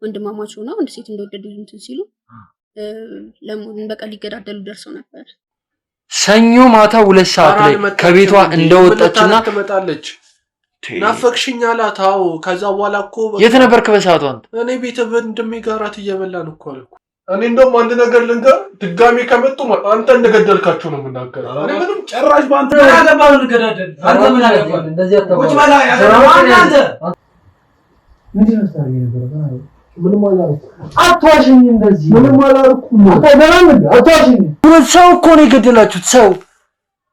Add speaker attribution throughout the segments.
Speaker 1: ወንድማማች ሆነው አንድ ሴት እንደወደዱ እንትን ሲሉ ለምን በቃ ሊገዳደሉ ደርሰው ነበር።
Speaker 2: ሰኞ ማታ 2 ሰዓት ላይ ከቤቷ እንደወጣችና
Speaker 3: ትመጣለች። ናፈቅሽኝ አላት። አዎ ከዛ በኋላ እኮ
Speaker 2: የት ነበርክ በሰዓቱ አንተ?
Speaker 3: እኔ ቤት እንደሚጋራት እየበላን እኮ አልኩ። እኔ እንደውም አንድ ነገር ልንገር፣ ድጋሚ ከመጡ አንተ እንደገደልካቸው ነው የምናገረው። እኔ ምንም ጭራሽ ባንተ ያገባው ልገዳደል አንተ ምን አገባህ? እንደዚህ አታውቁ ቁጭ በላ ያገባው አንተ ምንድን ነው ታዲያ ነበር? ምንም አላልኩም። አትዋሽኝ። እንደዚህ ምንም አላልኩም። አትዋሽኝ።
Speaker 2: ሰው እኮ ነው የገደላችሁት። ሰው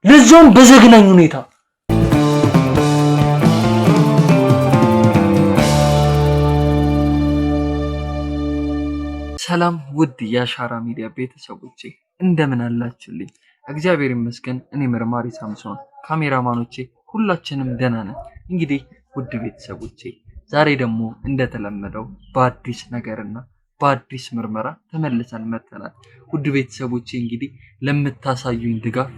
Speaker 2: ልጅውን በዘግናኝ ሁኔታ ሰላም ውድ የአሻራ ሚዲያ ቤተሰቦቼ እንደምን አላችሁልኝ? እግዚአብሔር ይመስገን እኔ መርማሪ ሳምሶን፣ ካሜራማኖቼ ሁላችንም ደህና ነን። እንግዲህ ውድ ቤተሰቦቼ ዛሬ ደግሞ እንደተለመደው በአዲስ ነገርና በአዲስ ምርመራ ተመልሰን መጥተናል። ውድ ቤተሰቦቼ እንግዲህ ለምታሳዩኝ ድጋፍ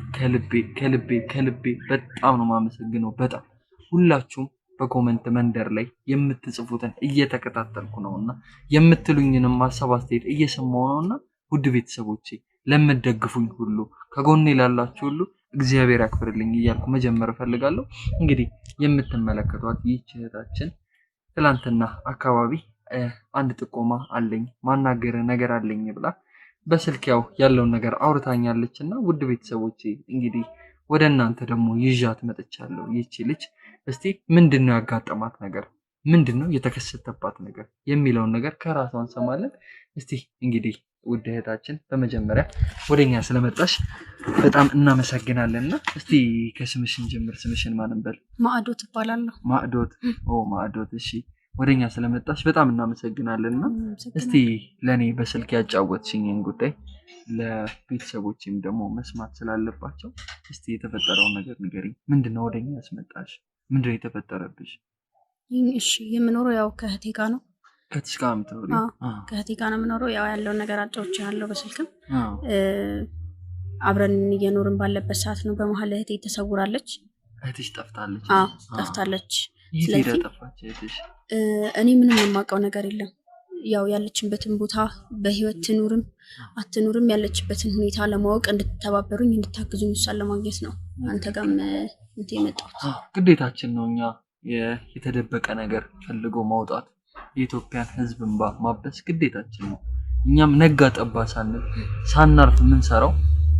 Speaker 2: ከልቤ በጣም ነው ማመሰግነው። በጣም ሁላችሁም በኮሜንት መንደር ላይ የምትጽፉትን እየተከታተልኩ ነውና የምትሉኝንም ሐሳብ አስተያየት እየሰማሁ ነውና ውድ ቤተሰቦቼ ለምትደግፉኝ ሁሉ ከጎኔ ላላችሁ ሁሉ እግዚአብሔር ያክብርልኝ እያልኩ መጀመር ፈልጋለሁ። እንግዲህ የምትመለከቷት ይህች እህታችን ትላንትና አካባቢ አንድ ጥቆማ አለኝ ማናገር ነገር አለኝ ብላ በስልክ ያለውን ነገር አውርታኛለችና ውድ ቤተሰቦቼ እንግዲህ ወደ እናንተ ደግሞ ይዣት መጥቻለሁ። ይህች ልጅ እስቲ ምንድነው ያጋጠማት ነገር፣ ምንድነው የተከሰተባት ነገር የሚለውን ነገር ከራሷ እንሰማለን። እስቲ እንግዲህ ውድ እህታችን በመጀመሪያ ወደኛ ስለመጣሽ በጣም እናመሰግናለንና እስቲ ከስምሽን ጀምር። ስምሽን ማን እንበል?
Speaker 1: ማዕዶት እባላለሁ።
Speaker 2: ማዕዶት። ማዕዶት እሺ፣ ወደኛ ስለመጣሽ በጣም እናመሰግናለንና እስቲ ለኔ በስልክ ያጫወትሽኝን ጉዳይ ለቤተሰቦችም ደግሞ መስማት ስላለባቸው እስቲ የተፈጠረውን ነገር ንገሪኝ። ምንድነው ወደኛ ያስመጣሽ? ምንድነው የተፈጠረብሽ?
Speaker 1: እሺ፣ የምኖረው ከእህቴ ጋር ነው።
Speaker 2: ከእህትሽ ጋር የምትኖሪው?
Speaker 1: ከእህቴ ጋር ነው የምኖረው። ያለውን ነገር አጫውቻለሁ በስልክም። አብረን እየኖርን ባለበት ሰዓት ነው በመሀል እህቴ ተሰውራለች።
Speaker 2: እህትሽ ጠፍታለች?
Speaker 1: ጠፍታለች።
Speaker 2: ስለዚህ ጠፋች እህትሽ?
Speaker 1: እኔ ምንም የማውቀው ነገር የለም። ያለችበትን ቦታ በህይወት ትኑርም አትኑርም ያለችበትን ሁኔታ ለማወቅ እንድትተባበሩኝ እንድታግዙኝ እሷን ለማግኘት ነው አንተ ጋርም የመጣሁት።
Speaker 2: ግዴታችን ነው። እኛ የተደበቀ ነገር ፈልጎ ማውጣት፣ የኢትዮጵያን ህዝብ እንባ ማበስ ግዴታችን ነው። እኛም ነጋ ጠባ ሳናርፍ የምንሰራው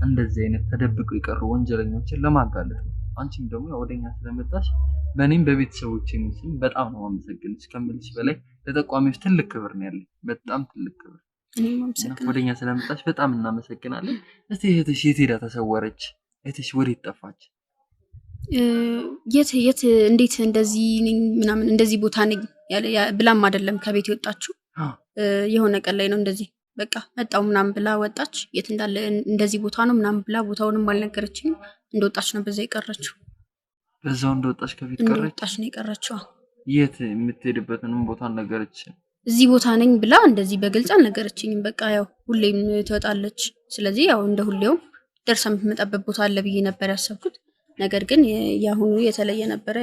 Speaker 2: እንደዚህ አይነት ተደብቀው የቀሩ ወንጀለኞችን ለማጋለጥ ነው። አንቺም ደግሞ ወደኛ ስለመጣሽ በእኔም በቤተሰቦቼም ስም በጣም ነው የማመሰግንሽ። ከምልሽ በላይ ለተቋሚዎች ትልቅ ክብር ነው ያለኝ፣ በጣም ትልቅ ክብር። ወደኛ ስለመጣሽ በጣም እናመሰግናለን። እስቲ እህትሽ የት ሄዳ ተሰወረች? እህትሽ ወዴት ጠፋች?
Speaker 1: የት እንዴት እንደዚህ ምናምን እንደዚህ ቦታ ነኝ ብላም አይደለም ከቤት የወጣችው። የሆነ ቀን ላይ ነው እንደዚህ በቃ መጣው ምናምን ብላ ወጣች። የት እንዳለ እንደዚህ ቦታ ነው ምናምን ብላ ቦታውንም አልነገረችኝም። እንደወጣች ነው በዛ የቀረችው።
Speaker 2: በዛው እንደወጣች ከቤት ቀረች?
Speaker 1: እንደወጣች ነው የቀረችው።
Speaker 2: የት የምትሄድበትንም ቦታ አልነገረችኝም?
Speaker 1: እዚህ ቦታ ነኝ ብላ እንደዚህ በግልጽ አልነገረችኝም። በቃ ሁሌም ትወጣለች። ስለዚህ እንደ ሁሌው ደርሳ የምትመጣበት ቦታ አለ ብዬ ነበር ያሰብኩት። ነገር ግን ያሁኑ የተለየ ነበረ።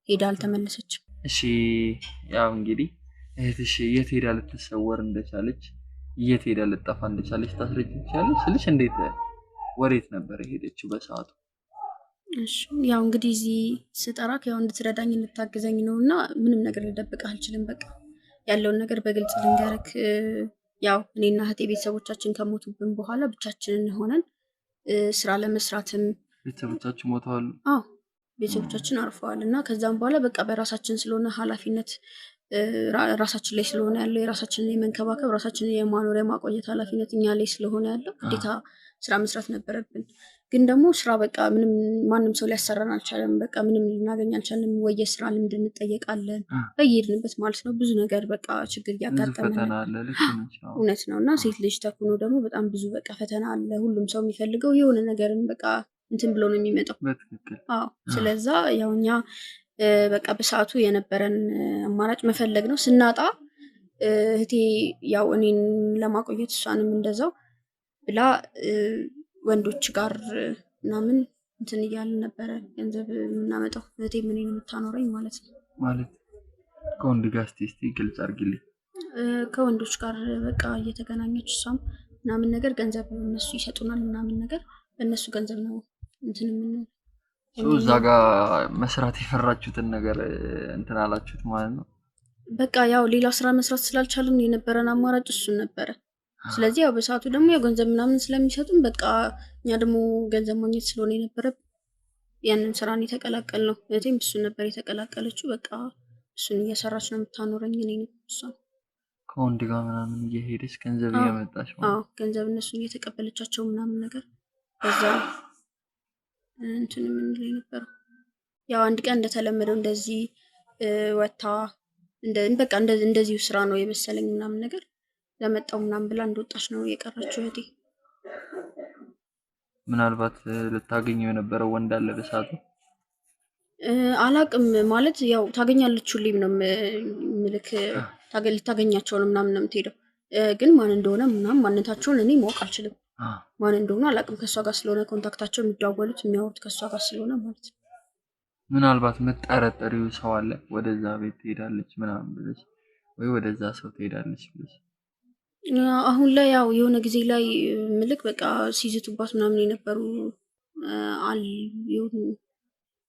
Speaker 1: ሄዳ አልተመለሰችም። እሺ
Speaker 2: እንግዲህ እህትሽ የት ሄዳ ልትሰወር እንደቻለች፣ የት ሄዳ ልጠፋ እንደቻለች ታስረጅኛለሽ ስልሽ እንዴት ወዴት ነበር ሄደችው በሰዓቱ?
Speaker 1: እሺ እንግዲህ እዚህ ስጠራክ እንድትረዳኝ እንድታግዘኝ ነውና ምንም ነገር ልደብቅህ አልችልም። በቃ ያለውን ነገር በግልጽ ልንገርክ። እኔና እህቴ ቤተሰቦቻችን ከሞቱብን በኋላ ብቻችንን ሆነን ስራ ለመስራትም
Speaker 2: ቤተሰቦቻችን ሞተዋል።
Speaker 1: ቤተሰቦቻችን አርፈዋል እና ከዛም በኋላ በቃ በራሳችን ስለሆነ ኃላፊነት ራሳችን ላይ ስለሆነ ያለው የራሳችንን የመንከባከብ ራሳችንን የማኖር የማቆየት ኃላፊነት እኛ ላይ ስለሆነ ያለው ግዴታ ስራ መስራት ነበረብን። ግን ደግሞ ስራ በቃ ምንም ማንም ሰው ሊያሰራን አልቻለም። በቃ ምንም ልናገኝ አልቻለም። ወይ የስራ ልምድ እንጠየቃለን በየሄድንበት ማለት ነው። ብዙ ነገር በቃ ችግር እያጋጠመን እውነት ነው። እና ሴት ልጅ ተኩኖ ደግሞ በጣም ብዙ በቃ ፈተና አለ። ሁሉም ሰው የሚፈልገው የሆነ ነገርን በቃ እንትን ብሎ ነው የሚመጣው። ስለዛ እኛ በቃ በሰዓቱ የነበረን አማራጭ መፈለግ ነው። ስናጣ እህቴ እኔን ለማቆየት እሷንም እንደዛው ብላ ወንዶች ጋር ምናምን እንትን እያልን ነበረ ገንዘብ የምናመጣው እህቴ ምን የምታኖረኝ ማለት ነው።
Speaker 2: ማለት ከወንድ ጋር እስቲ ግልጽ አድርጊልኝ።
Speaker 1: ከወንዶች ጋር በቃ እየተገናኘች እሷም ምናምን ነገር ገንዘብ እነሱ ይሰጡናል ምናምን ነገር በእነሱ ገንዘብ ነው እንትን የምንለው።
Speaker 2: እዛ ጋር መስራት የፈራችሁትን ነገር እንትን አላችሁት ማለት ነው።
Speaker 1: በቃ ያው ሌላ ስራ መስራት ስላልቻልን የነበረን አማራጭ እሱን ነበረ። ስለዚህ ያው በሰዓቱ ደግሞ ያው ገንዘብ ምናምን ስለሚሰጡን በቃ እኛ ደግሞ ገንዘብ ማግኘት ስለሆነ የነበረ ያንን ስራን የተቀላቀልነው። እህቴም እሱን ነበር የተቀላቀለችው። በቃ እሱን እየሰራች ነው የምታኖረኝ እኔ እሷ
Speaker 2: ከወንድ ጋር ምናምን እየሄደች ገንዘብ እያመጣች ማለት
Speaker 1: ነው። ገንዘብ እነሱን እየተቀበለቻቸው ምናምን ነገር በዛ እንትን የምንለው የነበረው። ያው አንድ ቀን እንደተለመደው እንደዚህ ወታ በቃ እንደዚሁ ስራ ነው የመሰለኝ ምናምን ነገር ለመጣው ምናምን ብላ እንደወጣች ነው የቀረችው እህቴ።
Speaker 2: ምናልባት ልታገኘው የነበረው ወንድ አለ በሰዓቱ
Speaker 1: አላቅም ማለት ያው ታገኛለች ሁሌም ነው ምልክ ልታገኛቸው ነው ምናምን ነው የምትሄደው። ግን ማን እንደሆነ ምናምን ማንነታቸውን እኔ ማወቅ አልችልም። ማን እንደሆነ አላቅም። ከሷ ጋር ስለሆነ ኮንታክታቸው የሚደዋወሉት የሚያወሩት ከሷ ጋር ስለሆነ ማለት ነው።
Speaker 2: ምናልባት መጠረጠሪው ሰው አለ ወደዛ ቤት ትሄዳለች ምናምን ብለሽ ወይ ወደዛ ሰው ትሄዳለች ብለሽ?
Speaker 1: አሁን ላይ ያው የሆነ ጊዜ ላይ ምልክ በቃ ሲዝቱባት ምናምን የነበሩ የሆኑ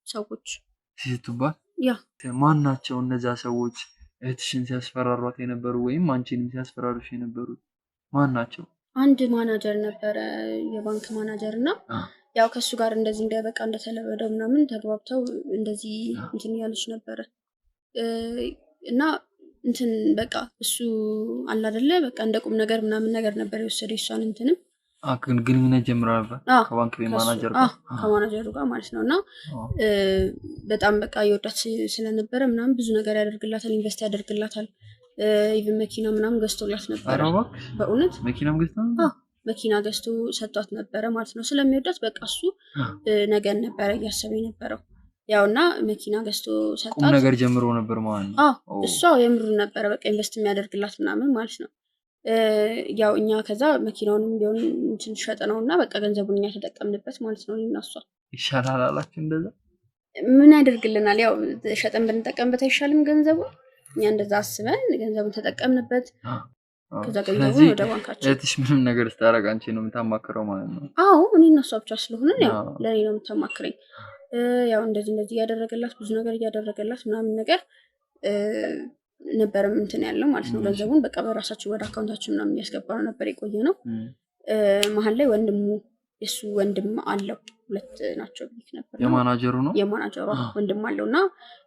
Speaker 1: ሰዎች
Speaker 2: ሲዝቱባት።
Speaker 1: ያ
Speaker 2: ማን ናቸው እነዛ ሰዎች? እህትሽን ሲያስፈራሯት የነበሩ ወይም አንቺንም ሲያስፈራሩሽ የነበሩት ማን ናቸው?
Speaker 1: አንድ ማናጀር ነበረ፣ የባንክ ማናጀር እና ያው ከሱ ጋር እንደዚህ እንደበቃ እንደተለመደው ምናምን ተግባብተው እንደዚህ እንትን ያለች ነበረ እና እንትን በቃ እሱ አለ አይደለ በቃ እንደ ቁም ነገር ምናምን ነገር ነበር የወሰደው እሷን እንትንም
Speaker 2: ግንኙነት ጀምራ ነበር ከባንክ ማናጀር ጋር
Speaker 1: ከማናጀሩ ጋር ማለት ነው። እና በጣም በቃ የወዳት ስለነበረ ምናምን ብዙ ነገር ያደርግላታል፣ ኢንቨስት ያደርግላታል። ኢቭን መኪና ምናምን ገዝቶላት ነበር። በእውነት
Speaker 2: መኪናም ገዝቶ ነበር?
Speaker 1: መኪና ገዝቶ ሰጥቷት ነበረ ማለት ነው። ስለሚወዳት በቃ እሱ ነገን ነበረ እያሰበ የነበረው ያው እና መኪና ገዝቶ ሰጣት።
Speaker 2: ቁም ነገር ጀምሮ ነበር ማለት ነው።
Speaker 1: እሷ የምሩ ነበረ በቃ ኢንቨስት የሚያደርግላት ምናምን ማለት ነው። ያው እኛ ከዛ መኪናውንም ቢሆን እንትን ሸጠነውና በቃ ገንዘቡን እኛ ተጠቀምንበት ማለት ነው። እኔና እሷ
Speaker 2: ይሻላል አላችሁ እንደዛ?
Speaker 1: ምን ያደርግልናል? ያው ሸጠን ብንጠቀምበት አይሻልም? ገንዘቡን እኛ እንደዛ አስበን ገንዘቡን ተጠቀምንበት። ከዛ ገንዘቡን ወደ ባንካችን።
Speaker 2: እህትሽ ምንም ነገር ስታደርግ አንቺ ነው የምታማክረው ማለት ነው?
Speaker 1: አዎ እኔና እሷ ብቻ ስለሆነን ያው ለእኔ ነው የምታማክረኝ። ያው እንደዚህ እያደረገላት ብዙ ነገር እያደረገላት ምናምን ነገር ነበረም እንትን ያለው ማለት ነው። ገንዘቡን በቃ በራሳችን ወደ አካውንታችን ምናምን እያስገባነው ነበር የቆየ ነው። መሀል ላይ ወንድሙ የሱ ወንድም አለው፣ ሁለት ናቸው ብዬሽ ነበር።
Speaker 2: የማናጀሩ ነው?
Speaker 1: የማናጀሩ ወንድም አለው እና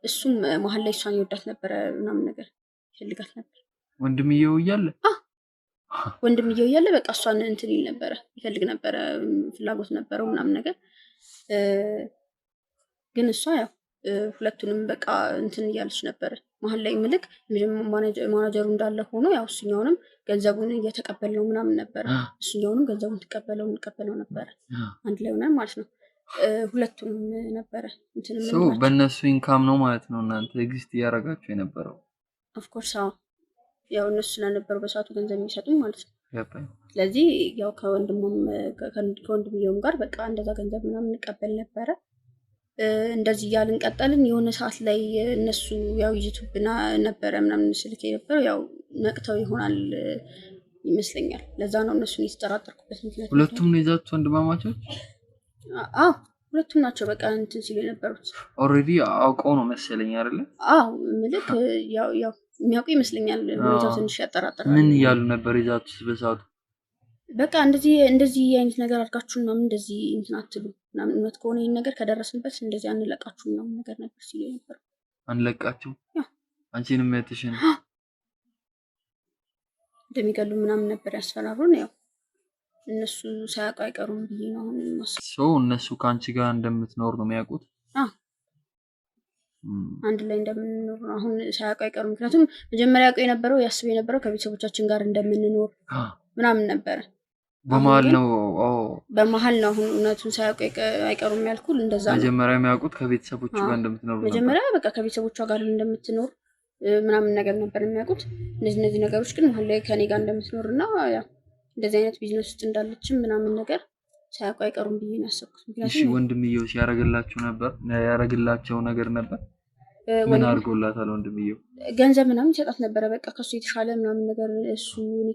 Speaker 1: እሱም መሀል ላይ እሷን ይወዳት ነበረ ምናምን ነገር ይፈልጋት ነበር።
Speaker 2: ወንድምየው እያለ
Speaker 1: ወንድምየው እያለ በቃ እሷን እንትን ይል ነበረ፣ ይፈልግ ነበረ፣ ፍላጎት ነበረው ምናምን ነገር። ግን እሷ ያው ሁለቱንም በቃ እንትን እያለች ነበረ መሀል ላይ ምልክ ማናጀሩ እንዳለ ሆኖ ያው እሱኛውንም ገንዘቡን እየተቀበልነው ምናምን ነበረ፣ እሱኛውንም ገንዘቡን እንቀበለው ነበረ አንድ ላይ ሆነን ማለት ነው። ሁለቱንም ነበረ እንትን
Speaker 2: በእነሱ ኢንካም ነው ማለት ነው እናንተ ኤግዚስት እያደረጋችሁ የነበረው?
Speaker 1: ኦፍኮርስ ያው እነሱ ስለነበሩ በሰዓቱ ገንዘብ የሚሰጡኝ ማለት ነው። ስለዚህ ያው ከወንድምየውም ጋር በቃ እንደዛ ገንዘብ ምናምን እንቀበል ነበረ። እንደዚህ እያልን ቀጠልን። የሆነ ሰዓት ላይ እነሱ ያው ይዝቱብና ነበረ ምናምን ስልክ የነበረው ያው ነቅተው ይሆናል ይመስለኛል። ለዛ ነው እነሱን የተጠራጠርኩበት ምክንያት።
Speaker 2: ሁለቱም ነው ይዛችሁ ወንድማማቾች?
Speaker 1: አዎ ሁለቱም ናቸው በቃ እንትን ሲሉ የነበሩት።
Speaker 2: ኦልሬዲ አውቀው ነው መሰለኝ አይደለ?
Speaker 1: አዎ ምልክ ያው የሚያውቁ ይመስለኛል። ሁኔታው ትንሽ ያጠራጥራል።
Speaker 2: ምን እያሉ ነበር ይዛችሁ በሰዓቱ?
Speaker 1: በቃ እንደዚህ አይነት ነገር አድርጋችሁ ምናምን እንደዚህ እንትን አትሉ ምናምን፣ እውነት ከሆነ ይሄን ነገር ከደረስንበት እንደዚህ አንለቃችሁ ምናምን ነገር ነበር ሲሉ ነበር።
Speaker 2: አንለቃችሁ? አንቺንም እህትሽን
Speaker 1: እንደሚገሉ ምናምን ነበር ያስፈራሩን። ያው እነሱ ሳያውቁ አይቀሩም ብዬ ነው አሁን የማስበው።
Speaker 2: እነሱ ከአንቺ ጋር እንደምትኖር ነው የሚያውቁት?
Speaker 1: አንድ ላይ እንደምንኖር ነው አሁን ሳያውቁ አይቀሩም። ምክንያቱም መጀመሪያ ያውቁ የነበረው ያስብ የነበረው ከቤተሰቦቻችን ጋር እንደምንኖር ምናምን ነበረ። በመሀል ነው አሁን እውነቱን ሳያውቁ አይቀሩም ያልኩት እንደዛ ነው።
Speaker 2: መጀመሪያ የሚያውቁት ከቤተሰቦቿ ጋር እንደምትኖር ነበር።
Speaker 1: መጀመሪያ በቃ ከቤተሰቦቿ ጋር እንደምትኖር ምናምን ነገር ነበር የሚያውቁት። እነዚህ ነገሮች ግን መሀል ላይ ከኔ ጋር እንደምትኖርና ያው እንደዚህ አይነት ቢዝነስ ውስጥ እንዳለችም ምናምን ነገር ሳያውቁ አይቀሩም ብዬ ነው ያሰብኩት።
Speaker 2: እሺ
Speaker 1: ምክንያቱም
Speaker 2: ወንድምየው ያረግላቸው ነገር ነበር? ምን አድርጎላታል ወንድምየው?
Speaker 1: ገንዘብ ምናምን ይሰጣት ነበረ። በቃ ከሱ የተሻለ ምናምን ነገር እሱ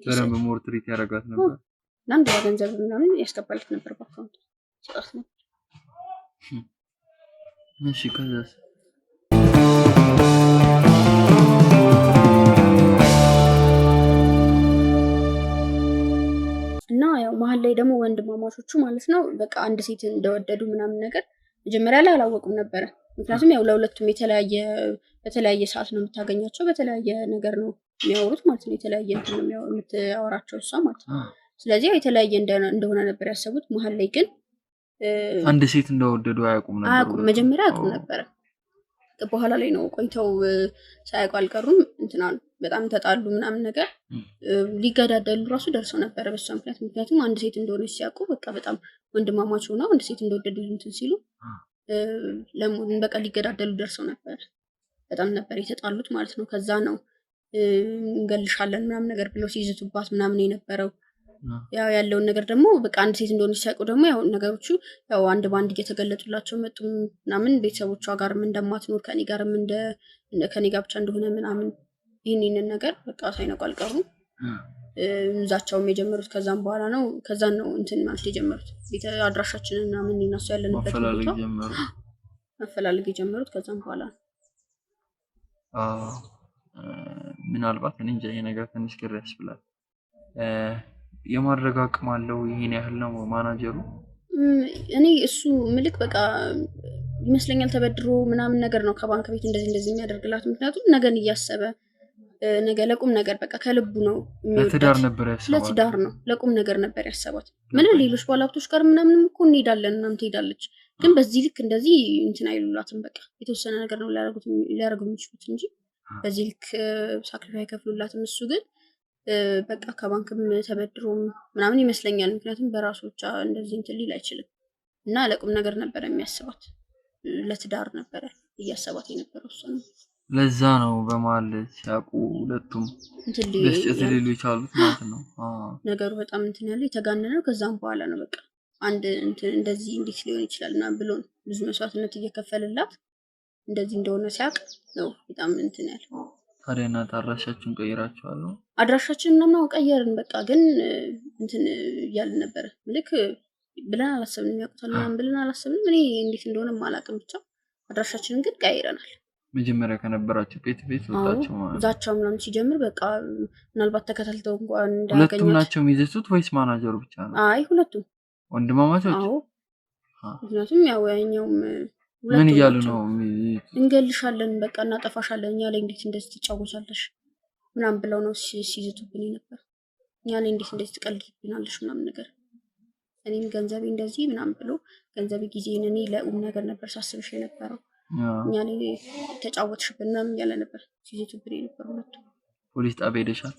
Speaker 2: በደንብ ሞር ትሪት ያደርጋት ነበር
Speaker 1: እና እንደዛ ገንዘብ ምናምን ያስገባለት ነበር በአካውንት ይሰጣት ነበር።
Speaker 2: እሺ ከዛስ?
Speaker 1: እና ያው መሀል ላይ ደግሞ ወንድማማቾቹ ማለት ነው በቃ አንድ ሴት እንደወደዱ ምናምን ነገር መጀመሪያ ላይ አላወቁም ነበረ። ምክንያቱም ያው ለሁለቱም በተለያየ ሰዓት ነው የምታገኛቸው፣ በተለያየ ነገር ነው የሚያወሩት ማለት ነው። የተለያየ እንትን ነው የምታወራቸው እሷ ማለት ነው። ስለዚህ ያው የተለያየ እንደሆነ ነበር ያሰቡት። መሀል ላይ ግን
Speaker 2: አንድ ሴት እንደወደዱ አያውቁም ነበር።
Speaker 1: መጀመሪያ አያውቁም ነበረ። በኋላ ላይ ነው ቆይተው ሳያውቁ አልቀሩም እንትና በጣም ተጣሉ ምናምን ነገር ሊገዳደሉ ራሱ ደርሰው ነበረ በሷ ምክንያት። ምክንያቱም አንድ ሴት እንደሆነች ሲያውቁ በቃ በጣም ወንድማማች ሆነው አንድ ሴት እንደወደዱ እንትን ሲሉ በቃ ሊገዳደሉ ደርሰው ነበር። በጣም ነበር የተጣሉት ማለት ነው። ከዛ ነው እንገልሻለን ምናምን ነገር ብለው ሲይዝቱባት ምናምን የነበረው። ያው ያለውን ነገር ደግሞ በቃ አንድ ሴት እንደሆነች ሲያውቁ ደግሞ ያው ነገሮቹ ያው አንድ ባንድ እየተገለጡላቸው መጡ ምናምን። ቤተሰቦቿ ጋርም እንደማትኖር ከኔ ጋርም ከኔ ጋር ብቻ እንደሆነ ምናምን ይህንን ነገር በቃ ሳይነቁ አልቀሩም። ዛቻውም የጀመሩት ከዛም በኋላ ነው። ከዛን ነው እንትን ማለት የጀመሩት አድራሻችንን ምናምን እነሱ ያለንበት ቦታ መፈላለግ የጀመሩት ከዛም በኋላ ነው።
Speaker 2: ምናልባት እኔ እንጃ ይሄ ነገር ትንሽ ግር ያስብላል። የማድረግ አቅም አለው ይሄን ያህል ነው ማናጀሩ?
Speaker 1: እኔ እሱ ምልክ በቃ ይመስለኛል ተበድሮ ምናምን ነገር ነው ከባንክ ቤት እንደዚህ የሚያደርግላት። ምክንያቱም ነገን እያሰበ ነገ ለቁም ነገር በቃ ከልቡ ነው የሚወዳት።
Speaker 2: ለትዳር ነበር ያሰባት።
Speaker 1: ለትዳር ነው ለቁም ነገር ነበር ያሰባት። ምን ሌሎች ባለሀብቶች ጋር ምናምን እኮ እንሄዳለን ምናምን ትሄዳለች፣ ግን በዚህ ልክ እንደዚህ እንትን አይሉላትም። በቃ የተወሰነ ነገር ነው ሊያደርጉ የሚችሉት እንጂ በዚህ ልክ ሳክሪፋይ ከፍሉላትም። እሱ ግን በቃ ከባንክም ተበድሮም ምናምን ይመስለኛል። ምክንያቱም በራሱ ብቻ እንደዚህ እንትን ሊል አይችልም እና ለቁም ነገር ነበር የሚያስባት፣ ለትዳር ነበረ እያሰባት የነበረው እሱ ነው።
Speaker 2: ለዛ ነው በመሀል ሲያውቁ ሁለቱም ደስጨት ሊሉ የቻሉት ማለት ነው።
Speaker 1: ነገሩ በጣም እንትን ያለው የተጋነነው ከዛም በኋላ ነው። በቃ አንድ እንትን እንደዚህ እንዴት ሊሆን ይችላል እና ብሎ ብዙ መስዋዕትነት እየከፈለላት እንደዚህ እንደሆነ ሲያውቅ ነው በጣም እንትን ያለው።
Speaker 2: ታዲያ እናንተ አድራሻችሁን ቀይራችኋል?
Speaker 1: አድራሻችንን ምናምን ቀየርን። በቃ ግን እንትን እያልን ነበረ ምልክ ብለን አላሰብንም። ያውቁታል ምናምን ብለን አላሰብንም። እኔ እንዴት እንደሆነም አላውቅም። ብቻ አድራሻችንን ግን ቀይረናል።
Speaker 2: መጀመሪያ ከነበራቸው ቤት ወጣቸው ማለት
Speaker 1: ዛቻው ምናምን ሲጀምር በቃ ምናልባት ተከታትለው እንኳን
Speaker 2: እንዳያገኛት። ሁለቱም ናቸው የሚይዙት ወይስ ማናጀሩ ብቻ ነው?
Speaker 1: አይ ሁለቱም
Speaker 2: ወንድማማቾች።
Speaker 1: አዎ ምክንያቱም ያው ያኛውም
Speaker 2: ምን እያሉ ነው?
Speaker 1: እንገልሻለን በቃ እናጠፋሻለን፣ እኛ ላይ እንዴት እንደዚህ ትጫወቻለሽ ምናምን ብለው ነው ሲይዙብን ነበር። እኛ ላይ እንዴት እንደዚህ ትቀልድብናለሽ ምናምን ነገር። እኔም ገንዘቤ እንደዚህ ምናምን ብሎ ገንዘቤ ጊዜን እኔ ለኡም ነገር ነበር ሳስብሽ የነበረው፣ እኛ ላይ ተጫወትሽብን ምናምን እያለ ነበር ሲይዙብን የነበረው ሁለቱ።
Speaker 2: ፖሊስ ጣቢያ ሄደሻል?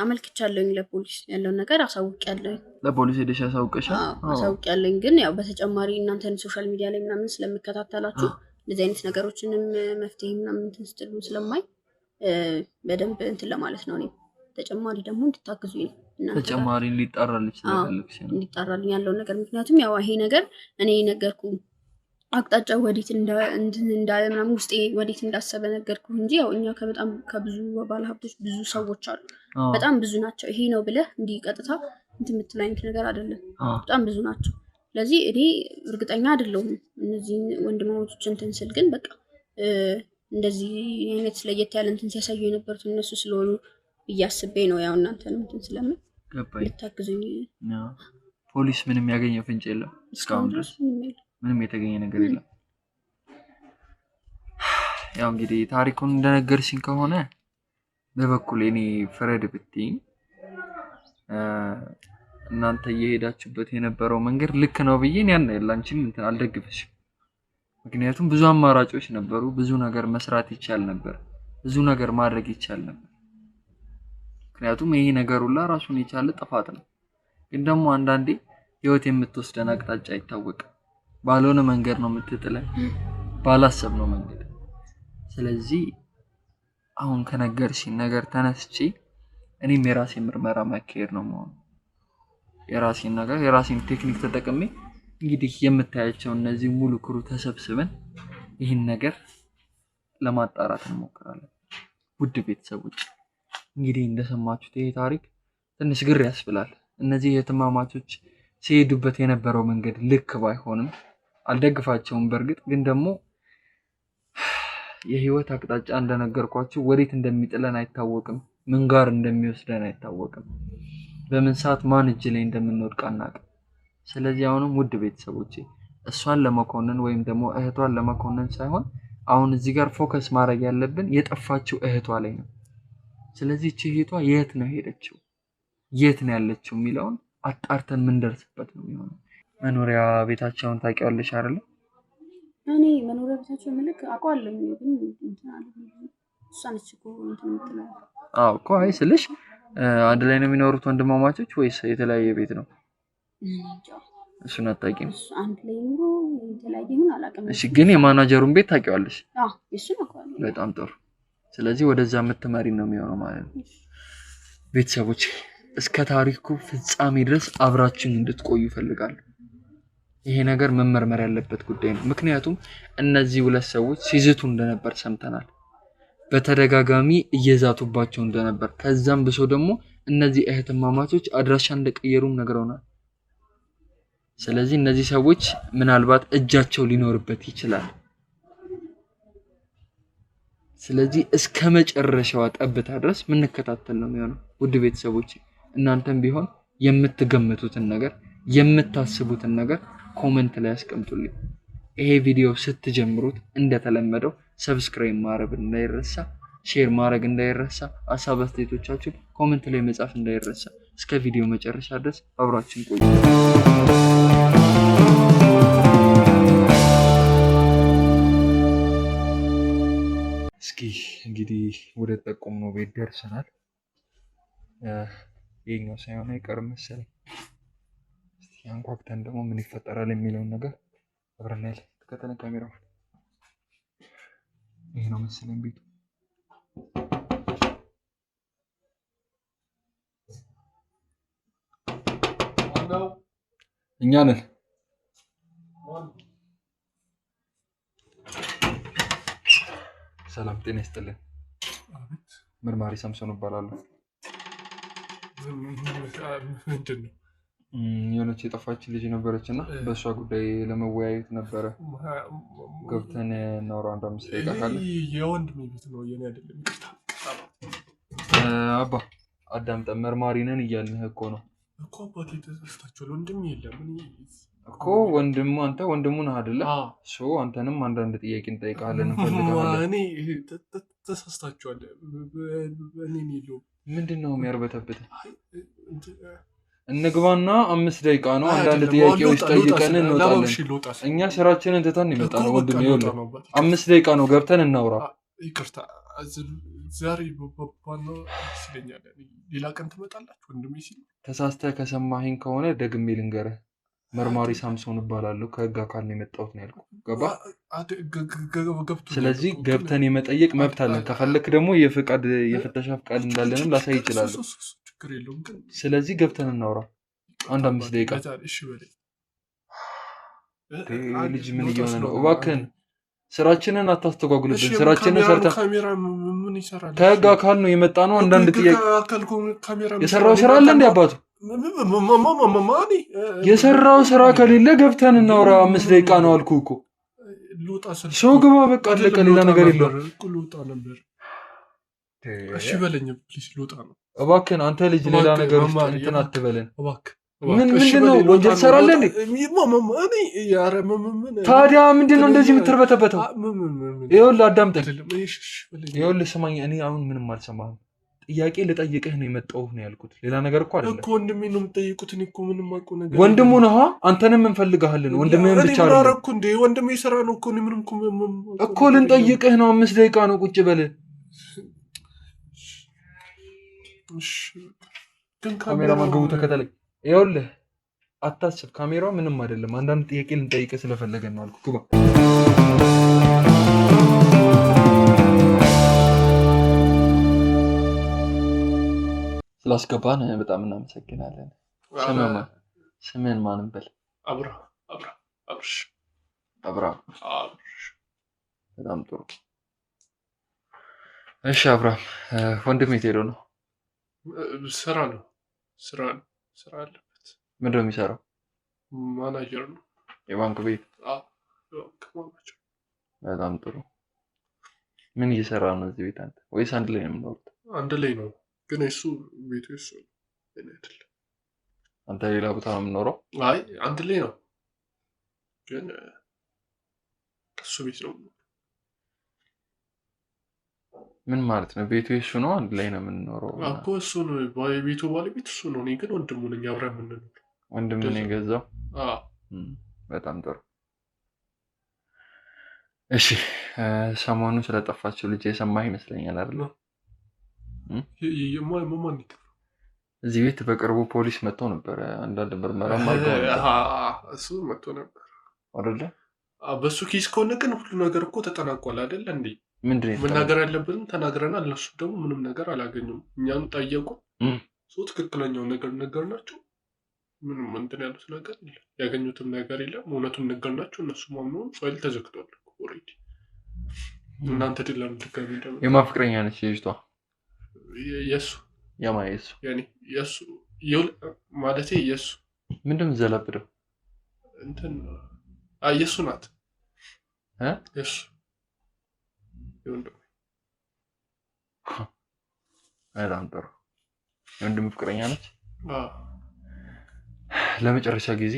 Speaker 1: አመልክቻለሁኝ ለፖሊስ ያለውን ነገር አሳውቂያለሁኝ።
Speaker 2: ለፖሊስ ሄደሽ አሳውቀሻል?
Speaker 1: አሳውቂያለሁኝ። ግን ያው በተጨማሪ እናንተን ሶሻል ሚዲያ ላይ ምናምን ስለምከታተላችሁ እንደዚህ አይነት ነገሮችንም መፍትሄ ምናምን እንትን ስትሉ ስለማይ በደንብ እንትን ለማለት ነው። እኔ ተጨማሪ ደግሞ እንድታግዙኝ ነው።
Speaker 2: ተጨማሪ እንዲጣራልሽ ስለፈለግሽ ነው?
Speaker 1: እንዲጣራልኝ ያለውን ነገር። ምክንያቱም ያው ይሄ ነገር እኔ ነገርኩ አቅጣጫው ወዴት እንዳለ ምናምን ውስጤ ወዴት እንዳሰበ ነገርኩ እንጂ ያው እኛ በጣም ከብዙ ባለሀብቶች ብዙ ሰዎች አሉ፣ በጣም ብዙ ናቸው። ይሄ ነው ብለህ እንዲህ ቀጥታ እንትን የምትል አይነት ነገር አይደለም። በጣም ብዙ ናቸው። ስለዚህ እኔ እርግጠኛ አይደለሁም እነዚህ ወንድማማቾች እንትን ስል፣ ግን በቃ እንደዚህ አይነት ለየት ያለ እንትን ሲያሳዩ የነበሩት እነሱ ስለሆኑ እያስቤ ነው። ያው እናንተንም እንትን ስለምን ልታግዙኝ።
Speaker 2: ፖሊስ ምንም ያገኘ ፍንጭ የለም እስካሁን ድረስ? ምንም የተገኘ ነገር የለም። ያው እንግዲህ ታሪኩን እንደነገርሽኝ ከሆነ በበኩል እኔ ፍረድ ብትይኝ እናንተ እየሄዳችሁበት የነበረው መንገድ ልክ ነው ብዬ ያን ያላንቺም እንትን አልደግፍሽም። ምክንያቱም ብዙ አማራጮች ነበሩ፣ ብዙ ነገር መስራት ይቻል ነበር፣ ብዙ ነገር ማድረግ ይቻል ነበር። ምክንያቱም ይሄ ነገር ሁላ ራሱን የቻለ ጥፋት ነው። ግን ደግሞ አንዳንዴ ህይወት የምትወስደን አቅጣጫ አይታወቅም። ባልሆነ መንገድ ነው የምትጥለን፣ ባላሰብነው መንገድ። ስለዚህ አሁን ከነገርሽኝ ነገር ተነስቼ እኔም የራሴ ምርመራ ማካሄድ ነው ማለት። የራሴን ነገር የራሴን ቴክኒክ ተጠቅሜ እንግዲህ የምታያቸው እነዚህ ሙሉ ክሩ ተሰብስበን ይህን ነገር ለማጣራት እንሞክራለን። ውድ ቤተሰቦች እንግዲህ እንደሰማችሁት ይሄ ታሪክ ትንሽ ግር ያስብላል። እነዚህ የትማማቾች ሲሄዱበት የነበረው መንገድ ልክ ባይሆንም አልደግፋቸውም። በእርግጥ ግን ደግሞ የህይወት አቅጣጫ እንደነገርኳችሁ ወዴት እንደሚጥለን አይታወቅም፣ ምን ጋር እንደሚወስደን አይታወቅም፣ በምን ሰዓት ማን እጅ ላይ እንደምንወድቅ አናውቅም። ስለዚህ አሁንም ውድ ቤተሰቦቼ እሷን ለመኮነን ወይም ደግሞ እህቷን ለመኮነን ሳይሆን አሁን እዚህ ጋር ፎከስ ማድረግ ያለብን የጠፋችው እህቷ ላይ ነው። ስለዚህ እቺ እህቷ የት ነው ሄደችው፣ የት ነው ያለችው የሚለውን አጣርተን ምን ደርስበት ነው የሚሆነው። መኖሪያ ቤታቸውን ታውቂዋለሽ አይደል?
Speaker 1: እኔ መኖሪያ ቤታቸው ምልክ አውቀዋለሁ ግን እንትን አለ እሷ ነች እኮ እንትን የምትለው።
Speaker 2: አዎ እኮ አይ ስልሽ አንድ ላይ ነው የሚኖሩት ወንድማማቾች ወይስ የተለያየ ቤት ነው? እሱን አታውቂም?
Speaker 1: አንድ ላይ ኑሮ የተለያየ ይሁን አላውቅም።
Speaker 2: እሺ ግን የማናጀሩን ቤት ታውቂዋለሽ?
Speaker 1: አዎ እሱን አውቀዋለሁ።
Speaker 2: በጣም ጥሩ። ስለዚህ ወደዛ የምትመሪ ነው የሚሆነው ማለት ነው። ቤተሰቦች እስከ ታሪኩ ፍጻሜ ድረስ አብራችን እንድትቆዩ እፈልጋለሁ። ይሄ ነገር መመርመር ያለበት ጉዳይ ነው። ምክንያቱም እነዚህ ሁለት ሰዎች ሲዝቱ እንደነበር ሰምተናል። በተደጋጋሚ እየዛቱባቸው እንደነበር ከዛም ብሶ ደግሞ እነዚህ እህትማማቾች አድራሻ እንደቀየሩም ነግረውናል። ስለዚህ እነዚህ ሰዎች ምናልባት እጃቸው ሊኖርበት ይችላል። ስለዚህ እስከ መጨረሻው ጠብታ ድረስ ምንከታተል ነው የሚሆነው። ውድ ቤተሰቦች እናንተም ቢሆን የምትገምቱትን ነገር የምታስቡትን ነገር ኮሜንት ላይ አስቀምጡልኝ። ይሄ ቪዲዮ ስትጀምሩት እንደተለመደው ሰብስክራይብ ማድረግ እንዳይረሳ፣ ሼር ማድረግ እንዳይረሳ፣ ሀሳብ አስተያየቶቻችሁን ኮሜንት ላይ መጻፍ እንዳይረሳ። እስከ ቪዲዮ መጨረሻ ድረስ አብራችን ቆዩ። እስኪ እንግዲህ ወደ ጠቆምነው ቤት ደርሰናል። ይሄኛው ሳይሆን አይቀርም መሰለኝ። እስቲ አንኳኩተን ደግሞ ምን ይፈጠራል የሚለውን ነገር አብረን እናያለን። ተከተለን ካሜራው። ይሄ ነው መሰለኝ ቤቱ። እኛ ነን። ሰላም ጤና ይስጥልን። መርማሪ ሳምሶን እባላለሁ።
Speaker 3: ምንድን ነው?
Speaker 2: የሆነች የጠፋች ልጅ ነበረች እና በእሷ ጉዳይ ለመወያየት ነበረ። ገብተን እናውራ። አንድ 5 ደቂቃ ካለ።
Speaker 3: የወንድሜ ቤት ነው የኔ አይደለም።
Speaker 2: አባ አዳምጠን መርማሪ ነን እያልንህ እኮ ነው
Speaker 3: እኮ። አባቴ ተሳስታችኋል። ወንድሜ የለም
Speaker 2: እኮ። ወንድሙ አንተ ወንድሙ ነህ አይደለ? አንተንም አንዳንድ ጥያቄ እንጠይቃለን እንፈልጋለን።
Speaker 3: እኔ ተሳስታችኋል። እኔ የለውም።
Speaker 2: ምንድን ነው የሚያርበተብት? እንግባና 5 ደቂቃ ነው። አንዳንድ ጥያቄዎች ጠይቀን እንወጣለን። እኛ ስራችንን ትተን እንመጣለን። ወንድሜ ይኸውልህ 5 ደቂቃ ነው፣ ገብተን እናውራ።
Speaker 3: ይቅርታ ዛሬ ባባና ሲለኛል። ሌላ ቀን ትመጣላችሁ ወንድሜ ሲል
Speaker 2: ተሳስተህ ከሰማኸኝ ከሆነ ደግሜ ልንገርህ። መርማሪ ሳምሶን እባላለሁ። ከህግ አካል ነው የመጣሁት ነው ያልኩህ። ገባህ? ስለዚህ ገብተን የመጠየቅ መብት አለን። ከፈለክ ደግሞ የፍተሻ ፍቃድ እንዳለንም ላሳይ እችላለሁ። ስለዚህ ገብተን እናውራ። አንድ 5 ደቂቃ። ልጅ ምን እየሆነ ነው? እባክህን ስራችንን አታስተጓጉልብን። ስራችንን ሰርተን ከህግ አካል ነው የመጣ ነው። አንዳንድ ጥያቄ የሰራው ስራ አለ እንዴ አባቱ? የሰራው ስራ ከሌለ ገብተን እናውራ። 5 ደቂቃ ነው አልኩህ እኮ። ሰው ግባ፣ በቃ አለቀ። ሌላ ነገር የለውም።
Speaker 3: እሺ በለኝ ፕሊስ፣ ልወጣ ነው።
Speaker 2: እባክህን አንተ ልጅ ሌላ ነገር ውስጥ እንትን አትበለን። ምንድን ነው ወንጀል ትሰራለህ እንዴ? ታዲያ ምንድን ነው እንደዚህ የምትርበተበተው? ይኸውልህ አዳምጠኝ፣ ይኸውልህ ስማኝ። እኔ አሁን ምንም አልሰማህም። ጥያቄ ልጠይቅህ ነው የመጣሁህ ነው ያልኩት። ሌላ ነገር እኮ አይደለም
Speaker 3: እኮ። ወንድሜ ነው የምጠይቁት። እኔ እኮ ምንም አውቀው ነገር
Speaker 2: ወንድሙ ነህ። አንተንም እንፈልግሃለን። ወንድምህን ብቻ አይደለም
Speaker 3: እኮ እንዴ ወንድሜ ስራ ነው እኮ። እኔ ምንም
Speaker 2: እኮ ልንጠይቅህ ነው። 5 ደቂቃ ነው፣ ቁጭ በል። ካሜራማን ግቡ፣ ተከተለኝ። ይኸውልህ አታስብ፣ ካሜራው ምንም አይደለም። አንዳንድ ጥያቄ ልንጠይቅህ ስለፈለገን ነው አልኩህ። ግባ። ስላስገባን በጣም እናመሰግናለን። ሰማማ ስምህን ማንም በል?
Speaker 3: አብርሽ።
Speaker 2: አብርሃም።
Speaker 3: አብርሽ።
Speaker 2: በጣም ጥሩ። እሺ አብርሃም፣ ወንድም የት ሄዶ ነው?
Speaker 3: ስራ አለበት።
Speaker 2: ምንድን ነው የሚሰራው?
Speaker 3: ማናጀር ነው።
Speaker 2: የባንክ ቤት?
Speaker 3: ማናጀር።
Speaker 2: በጣም ጥሩ። ምን እየሰራ ነው እዚህ ቤት አንተ? ወይስ አንድ ላይ ነው የምኖሩት?
Speaker 3: አንድ ላይ ነው፣ ግን እሱ ቤቱ እሱ አይደለም።
Speaker 2: አንተ ሌላ ቦታ ነው የምኖረው?
Speaker 3: አይ አንድ ላይ ነው፣ ግን ከሱ ቤት ነው።
Speaker 2: ምን ማለት ነው? ቤቱ እሱ ነው፣ አንድ ላይ ነው የምንኖረው
Speaker 3: እኮ። እሱ ነው የቤቱ ባለቤት፣ እሱ ነው። እኔ ግን ወንድሙ ነኝ፣ አብረን የምንኖር።
Speaker 2: ወንድም ነው የገዛው? በጣም ጥሩ። እሺ ሰሞኑን ስለጠፋችው ልጅ የሰማህ ይመስለኛል አይደል?
Speaker 3: ማን?
Speaker 2: እዚህ ቤት በቅርቡ ፖሊስ መጥቶ ነበር። አንዳንድ ምርመራ
Speaker 3: እሱ መጥቶ ነበር
Speaker 2: አይደለ?
Speaker 3: በሱ ኬስ ከሆነ ግን ሁሉ ነገር እኮ ተጠናቋል አይደለ እንዴ?
Speaker 2: ምንድን
Speaker 3: መናገር ያለብንም ተናግረናል። እነሱ ደግሞ ምንም ነገር አላገኙም። እኛም ጠየቁ፣ ትክክለኛውን ነገር ነገርናቸው። ምንም እንትን ያሉት ነገር የለም፣ ያገኙትም ነገር የለም። እውነቱን ነገርናቸው፣ እነሱ ማምነውን ፋይል ተዘግቷል ኦልሬዲ። እናንተ ድላም ድጋሚ ደግሞ
Speaker 2: የማን ፍቅረኛ ነች ልጅቷ?
Speaker 3: የሱ
Speaker 2: የማየሱ
Speaker 3: የሱ ማለቴ የሱ
Speaker 2: ምንድን ዘለብደው
Speaker 3: እንትን የሱ ናት የሱ
Speaker 2: በጣም ጥሩ። የወንድም ፍቅረኛ ነች። ለመጨረሻ ጊዜ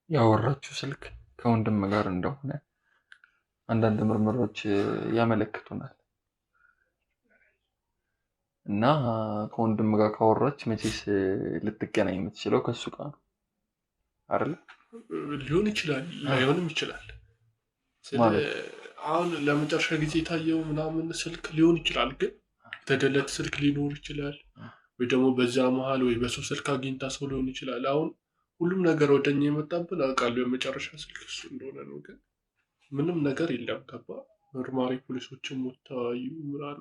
Speaker 2: ያወራችሁ ስልክ ከወንድም ጋር እንደሆነ አንዳንድ ምርመራዎች ያመለክቱናል። እና ከወንድም ጋር ካወራች መቼስ ልትገናኝ የምትችለው ከሱ ጋር ነው አይደል?
Speaker 3: ሊሆን ይችላል፣ ላይሆንም ይችላል። አሁን ለመጨረሻ ጊዜ የታየው ምናምን ስልክ ሊሆን ይችላል፣ ግን የተደለተ ስልክ ሊኖር ይችላል፣ ወይ ደግሞ በዛ መሀል ወይ በሰው ስልክ አግኝታ ሰው ሊሆን ይችላል። አሁን ሁሉም ነገር ወደኛ የመጣብን አውቃለሁ የመጨረሻ ስልክ እሱ እንደሆነ ነው፣ ግን ምንም ነገር የለም። ገባ? መርማሪ ፖሊሶችም ወታዩ ምናሉ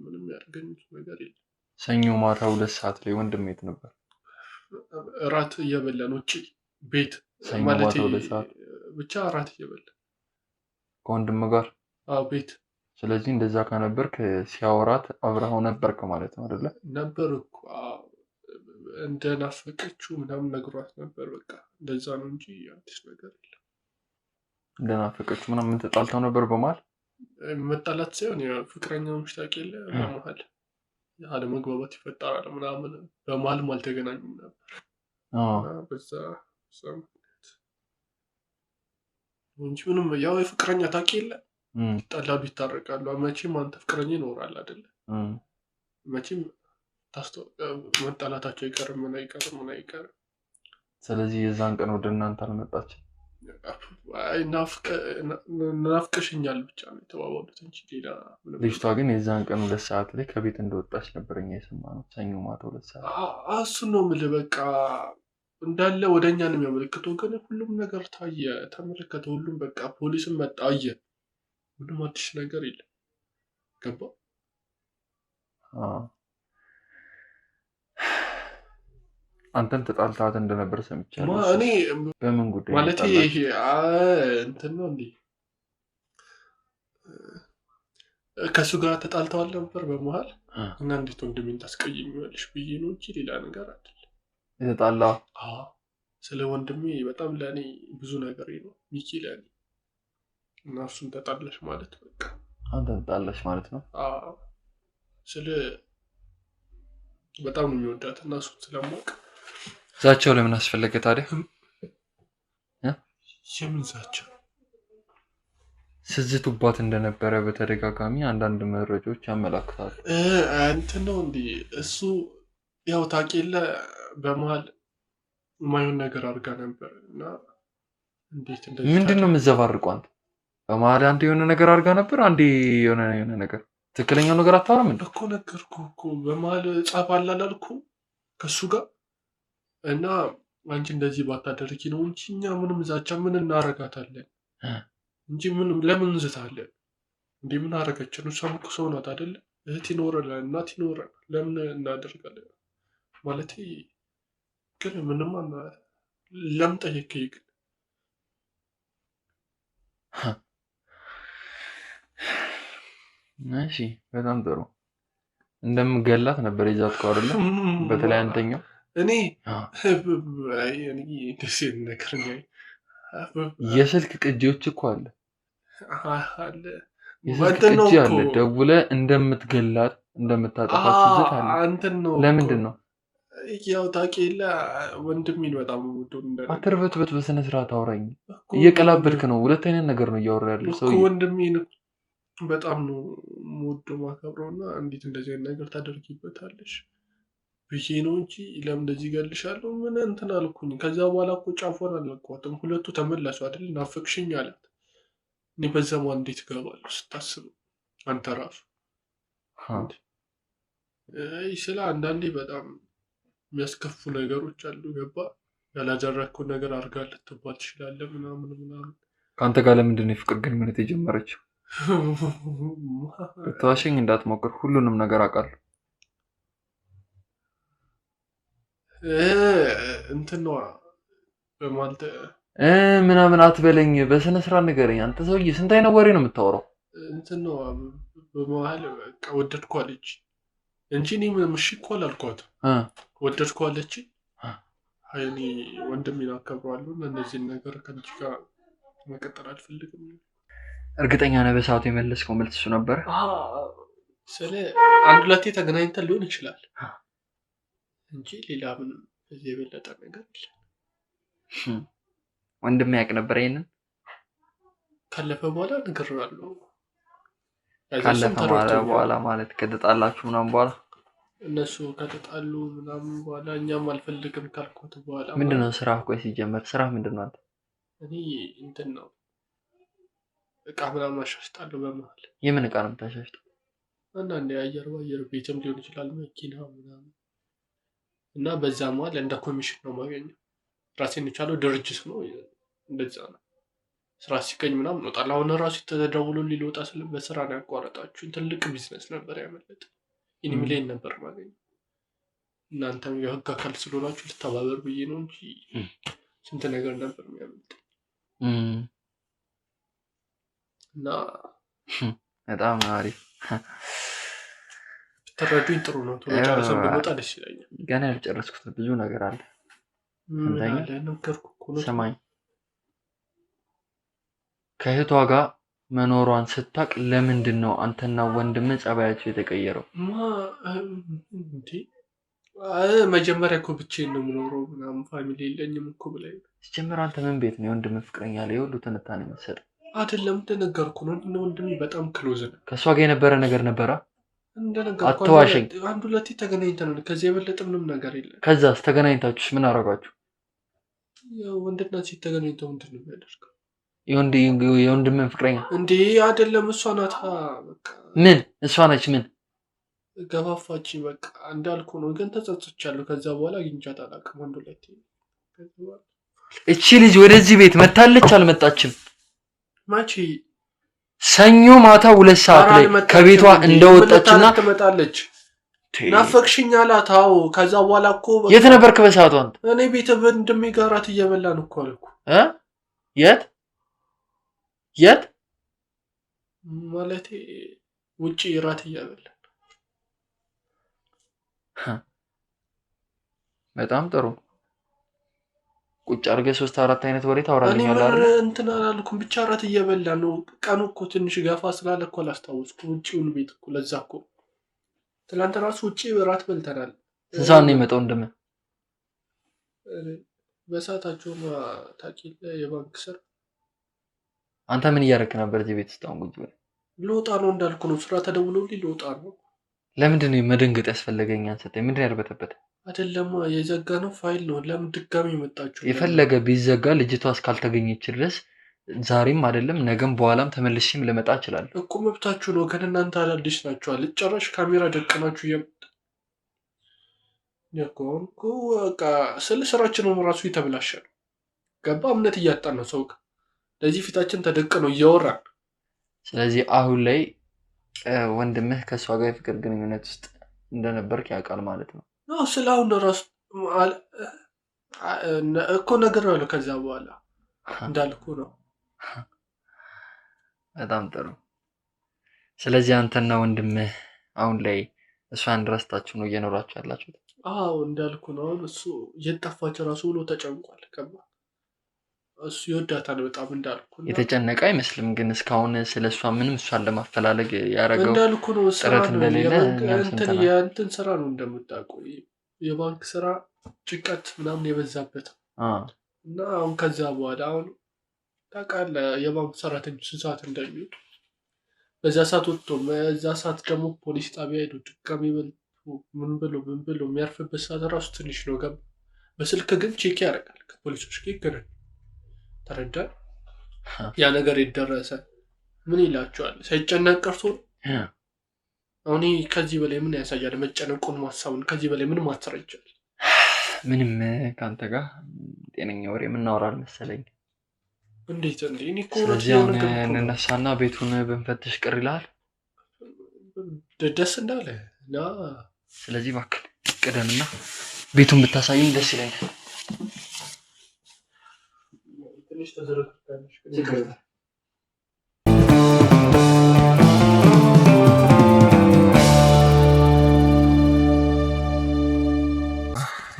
Speaker 3: ምንም ያደረገኙት ነገር የለም።
Speaker 2: ሰኞ ማታ 2 ሰዓት ላይ ወንድም የት ነበር?
Speaker 3: እራት እየበላን ውጭ ቤት
Speaker 2: ማለት
Speaker 3: ብቻ እራት እየበላን
Speaker 2: ከወንድም ጋር
Speaker 3: ቤት።
Speaker 2: ስለዚህ እንደዛ ከነበርክ ሲያወራት አብረኸው ነበርክ ማለት ነው አይደለ?
Speaker 3: ነበር እኮ እንደናፈቀችው ምናምን ነግሯት ነበር። በቃ እንደዛ ነው እንጂ አዲስ ነገር የለም።
Speaker 2: እንደናፈቀችው ምናምን ተጣልተው ነበር በመሀል?
Speaker 3: መጣላት ሳይሆን ፍቅረኛ ምሽታቅ የለ በመሀል አለመግባባት ይፈጠራል ምናምን። በመሀልም አልተገናኙም ነበር በዛ እንጂ ምንም ያው የፍቅረኛ ታውቂ የለ ይጣላሉ ይታረቃሉ። መቼም አንተ ፍቅረኛ ይኖራል አይደለ? መቼም መጣላታቸው አይቀርም፣ ምን አይቀርም።
Speaker 2: ስለዚህ የዛን ቀን ወደ እናንተ አልመጣችም?
Speaker 3: ናፍቀሽኛል ብቻ ነው የተባባሉት እንጂ ሌላ ምንም።
Speaker 2: ልጅቷ ግን የዛን ቀን 2 ሰዓት ላይ ከቤት እንደወጣች ነበር እኛ የሰማነው። ሰኞ ማታ 2 ሰዓት።
Speaker 3: እሱን ነው የምልህ። በቃ እንዳለ ወደ እኛ ነው የሚያመለክተው፣ ግን ሁሉም ነገር ታየ፣ ተመለከተ። ሁሉም በቃ ፖሊስም መጣ አየ። ምንም አዲስ ነገር የለም። ገባ?
Speaker 2: አንተም ተጣልታት እንደነበር ሰምቻለሁ።
Speaker 3: እኔ
Speaker 2: በምን ጉዳይ
Speaker 3: ማለት ይሄ እንትን ነው እንዴ? ከሱ ጋር ተጣልተዋል ነበር በመሀል እና እንዴት ወንድሜን ታስቀይሚዋለሽ ብዬ ነው እንጂ ሌላ ነገር አይደለም።
Speaker 2: የተጣላ
Speaker 3: ስለ ወንድሜ በጣም ለእኔ ብዙ ነገር ነው ሚኪ ለእኔ እና እሱን ተጣላሽ ማለት በቃ
Speaker 2: አንተ ተጣላሽ ማለት ነው።
Speaker 3: በጣም ነው የሚወዳት እና እሱን ስለማውቅ።
Speaker 2: ዛቻው ለምን አስፈለገ ታዲያ?
Speaker 3: የምን ዛቻ?
Speaker 2: ስዝቱባት እንደነበረ በተደጋጋሚ አንዳንድ መረጃዎች ያመላክታሉ።
Speaker 3: እንትን ነው እንዴ እሱ ያው ታውቂለ በመሀል የማይሆን ነገር አድርጋ ነበር እና እንዴት እንደዚህ
Speaker 2: ምንድን ነው የምትዘባርቀው አንተ? በመሀል አንተ የሆነ ነገር አድርጋ ነበር፣ አንዴ የሆነ ነገር ትክክለኛው ነገር አታወራም እንዴ?
Speaker 3: እኮ ነገርኩህ እኮ በመሀል ጻፍ አላላልኩ ከሱ ጋር እና አንቺ እንደዚህ ባታደርጊ ነው እንጂ እኛ ምንም ዛቻ ምን እናረጋታለን እንጂ ምንም ለምን እንዝታለን እንዴ? ምን አረገችን? እሷም እኮ ሰው ናት አይደለ? እህት ይኖረናል፣ እናት ይኖረናል። ለምን እናደርጋለን ማለት ግን ምንም ለምን ጠየቀኝ? ግን
Speaker 2: እሺ በጣም ጥሩ። እንደምገላት ነበር ይዛትከው አይደለ? በተለይ አንተኛው
Speaker 3: እኔ ደስ ነገር
Speaker 2: የስልክ ቅጂዎች እኮ አለ
Speaker 3: አለ
Speaker 2: የስልክ ቅጂ አለ። ደውለህ እንደምትገላት እንደምታጠፋት ስልክ አለ። ለምንድን ነው
Speaker 3: ያው ታውቂለ ወንድሜን በጣም ወደው
Speaker 2: አትርበትበት። በስነ ስርዓት አውራኝ። እየቀላበድክ ነው። ሁለት አይነት ነገር ነው እያወራ ያለው ሰው።
Speaker 3: ወንድሜን በጣም ነው የምወደው ማከብረውና እንዴት እንደዚህ አይነት ነገር ታደርጊበታለሽ ብዬ ነው እንጂ ለምን እንደዚህ ገልሻለሁ ምን እንትን አልኩኝ። ከዛ በኋላ እኮ ጫፎን አልለቀዋትም። ሁለቱ ተመለሱ አይደል? ናፈቅሽኝ አላት። እኔ በዛ ማን እንዴት እገባለሁ ስታስብ አንተ ራሱ ስለ አንዳንዴ በጣም የሚያስከፉ ነገሮች አሉ። ገባ? ያላደረግከው ነገር አድርጋ ልትባል ትችላለህ ምናምን ምናምን።
Speaker 2: ከአንተ ጋር ለምንድን ነው የፍቅር ግንኙነት የጀመረችው? ብትዋሸኝ እንዳትሞክር፣ ሁሉንም ነገር አውቃለሁ።
Speaker 3: እንትን ነዋ በማለት
Speaker 2: ምናምን አትበለኝ። በስነ ስርዓት ንገረኝ። አንተ ሰውዬ ስንት አይነት ወሬ ነው የምታወራው?
Speaker 3: እንትን ነዋ በመሀል በቃ ወደድኩ አለች እንጂ እኔ ምንም እሺ እኮ አላልኳትም። ወደድኩ አለች። እኔ ወንድሜን አከብረዋለሁ እና እነዚህን ነገር ከአንቺ ጋር መቀጠል አልፈልግም።
Speaker 2: እርግጠኛ ነህ በሰዓቱ የመለስከው መልስ እሱ ነበር?
Speaker 3: ስለ አንድ ሁለቴ ተገናኝተን ሊሆን ይችላል እንጂ ሌላ ምንም በዚህ የበለጠ ነገር የለም።
Speaker 2: ወንድሜ ያውቅ ነበር ይሄንን?
Speaker 3: ካለፈ በኋላ ነግሬዋለሁ።
Speaker 2: ካለፈ በኋላ ማለት ከተጣላችሁ ምናምን በኋላ
Speaker 3: እነሱ ከተጣሉ ምናምን በኋላ እኛም አልፈልግም ካልኩት በኋላ
Speaker 2: ምንድነው ስራ? ቆይ ሲጀመር ስራ ምንድነው አንተ?
Speaker 3: እኔ እንትን ነው እቃ ምናምን አሻሽጣለሁ በመሀል።
Speaker 2: የምን እቃ ነው የምታሻሽጠው?
Speaker 3: አንዳንዴ አየር ቤትም ሊሆን ይችላል መኪና ምናምን እና በዛ መሀል እንደ ኮሚሽን ነው የማገኘው። ራሴን የቻለው ድርጅት ነው እንደዛ ነው። ስራ ሲገኝ ምናምን እወጣለሁ። አሁን ራሱ ተደውሎ ሊወጣ ስለ በስራ ነው ያቋረጣችሁኝ። ትልቅ ቢዝነስ ነበር ያመለጠ። ኢኒ ሚሊዮን ነበር ማገኘው። እናንተም የህግ አካል ስለሆናችሁ ልተባበር ብዬ ነው እንጂ ስንት ነገር ነበር የሚያመልጥ እና
Speaker 2: በጣም አሪፍ
Speaker 3: ተረዱኝ። ጥሩ ነው። ቶሎ ጨርሰን ብንወጣ ደስ ይለኛል።
Speaker 2: ገና ያልጨረስኩት ብዙ ነገር አለ። ሰማኝ። ከእህቷ ጋር መኖሯን ስታቅ ለምንድን ነው አንተና ወንድም ጸባያቸው የተቀየረው?
Speaker 3: መጀመሪያ እኮ ብቻዬን ነው የምኖረው ምናምን ፋሚሊ የለኝም እኮ ብላኝ።
Speaker 2: ሲጀምር አንተ ምን ቤት ነው የወንድም ፍቅረኛ ላይ የሁሉ ትንታኔ መሰለህ?
Speaker 3: አይደለም እንደነገርኩህ ነው። ወንድሜ በጣም ክሎዝ ነው።
Speaker 2: ከእሷ ጋር የነበረ ነገር ነበረ?
Speaker 3: እንደነገርኩህ
Speaker 2: አትዋሸኝ።
Speaker 3: አንድ ሁለቴ ተገናኝተናል። ከዚህ የበለጠ ምንም ነገር የለም።
Speaker 2: ከዛስ ተገናኝታችሁስ ምን አደረጋችሁ?
Speaker 3: ያው ወንድና ሴት ተገናኝተው ምንድን ነው የሚያደርገው?
Speaker 2: የወንድምን ፍቅረኛ
Speaker 3: እንዴ? አይደለም እሷ ናት። በቃ
Speaker 2: ምን እሷ ነች? ምን
Speaker 3: ገፋፋች? በቃ እንዳልኩ ነው። ግን ተጸጽቻለሁ። ከዛ በኋላ አግኝቻት አላውቅም። አንድ ሁለቴ
Speaker 2: እቺ ልጅ ወደዚህ ቤት መታለች አልመጣችም?
Speaker 3: መቼ?
Speaker 2: ሰኞ ማታ 2 ሰዓት ላይ ከቤቷ እንደወጣችና
Speaker 3: ትመጣለች። ናፈቅሽኝ አላት። አዎ። ከዛ በኋላ እኮ
Speaker 2: የት ነበርክ በሰዓቱ አንተ?
Speaker 3: እኔ ቤት ወንድሜ ጋር እራት እየበላን እኮ አልኩ።
Speaker 2: የት
Speaker 3: ማለቴ ውጪ እራት እየበላን።
Speaker 2: በጣም ጥሩ። ቁጭ አድርገህ 3-4 አይነት ወሬ ታወራልኛለህ አይደል?
Speaker 3: እንትን አላልኩም። ብቻ እራት እየበላን ነው። ቀኑ እኮ ትንሽ ገፋ ስላለ እኮ አላስታወስኩም። ውጪውን ቤት እኮ ለዛ እኮ ትናንት ራሱ ውጪ እራት በልተናል።
Speaker 2: ስንት ሰዓት ነው የመጣው? እንደምን
Speaker 3: በሰዓታቸው ታውቂለ የባንክ ስራ።
Speaker 2: አንተ ምን እያደረክ ነበር እዚህ ቤት ውስጥ? አሁን ቁጭ ብለህ
Speaker 3: ልወጣ ነው እንዳልኩ ነው። ስራ ተደውሎልኝ ልወጣ ነው።
Speaker 2: ለምንድን ነው መደንገጥ ያስፈለገኝ? አንተ ምንድን ያርበተበት?
Speaker 3: አይደለም የዘጋ ነው ፋይል ነው። ለምን ድጋሚ መጣችሁ?
Speaker 2: የፈለገ ቢዘጋ ልጅቷ እስካልተገኘች ድረስ ዛሬም አይደለም ነገም በኋላም ተመልሼም ልመጣ እችላለሁ
Speaker 3: እኮ። መብታችሁ ነው። ግን እናንተ አዳዲስ ናችኋል። ጨራሽ ካሜራ ደቅናችሁ እኮ በቃ ስለ ስራችንም ራሱ ይተብላሻል። ገባ? እምነት እያጣን ነው ሰው ጋር። ለዚህ ፊታችን ተደቅነው እያወራን።
Speaker 2: ስለዚህ አሁን ላይ ወንድምህ ከእሷ ጋር የፍቅር ግንኙነት ውስጥ እንደነበርክ ያውቃል ማለት ነው?
Speaker 3: ስለ አሁን ራሱ እኮ ነገር ነው። ከዛ በኋላ እንዳልኩ ነው።
Speaker 2: በጣም ጥሩ። ስለዚህ አንተና ወንድምህ አሁን ላይ እሷን ረስታችሁ ነው እየኖራችሁ ያላችሁት?
Speaker 3: አዎ እንዳልኩ ነው። አሁን እሱ እየጠፋች ራሱ ብሎ ተጨንቋል። እሱ ይወዳታል በጣም እንዳልኩ ነው።
Speaker 2: የተጨነቀ አይመስልም ግን እስካሁን ስለ እሷ ምንም እሷን ለማፈላለግ ያደረገው
Speaker 3: እንዳልኩ ነው።
Speaker 2: ጥረት እንደሌለ
Speaker 3: የእንትን ስራ ነው እንደምታውቀው፣ የባንክ ስራ ጭንቀት ምናምን የበዛበት እና አሁን ከዛ በኋላ አሁን ታውቃለህ የባንክ ሰራተኞች ስንት ሰዓት እንደሚወጡ በዛ ሰዓት ወጥቶ በዛ ሰዓት ደግሞ ፖሊስ ጣቢያ ሄዶ ድጋሚ ምን ብሎ የሚያርፍበት ሰዓት ራሱ ትንሽ ነው። ገባ በስልክ ግን ቼክ ያደርጋል ከፖሊሶች ግን ተረዳ። ያ ነገር የደረሰ ምን ይላቸዋል ሳይጨነቅ ቀርቶ አሁን ከዚህ በላይ ምን ያሳያል? መጨነቁን ማሳቡን ከዚህ በላይ ምን ማስረጃል?
Speaker 2: ምንም ካንተ ጋር ጤነኛ ወሬ የምናወራ አልመሰለኝ።
Speaker 3: እንዴት እንዴ? እኔ እኮ
Speaker 2: ስለዚህ አሁን እንነሳና ቤቱን ብንፈትሽ ቅር ይልሃል?
Speaker 3: ደስ እንዳለ ና።
Speaker 2: ስለዚህ እባክህ ቅደምና ቤቱን ብታሳይኝ ደስ ይለኛል።
Speaker 3: ትንሽ ተዘረጋጋለሽ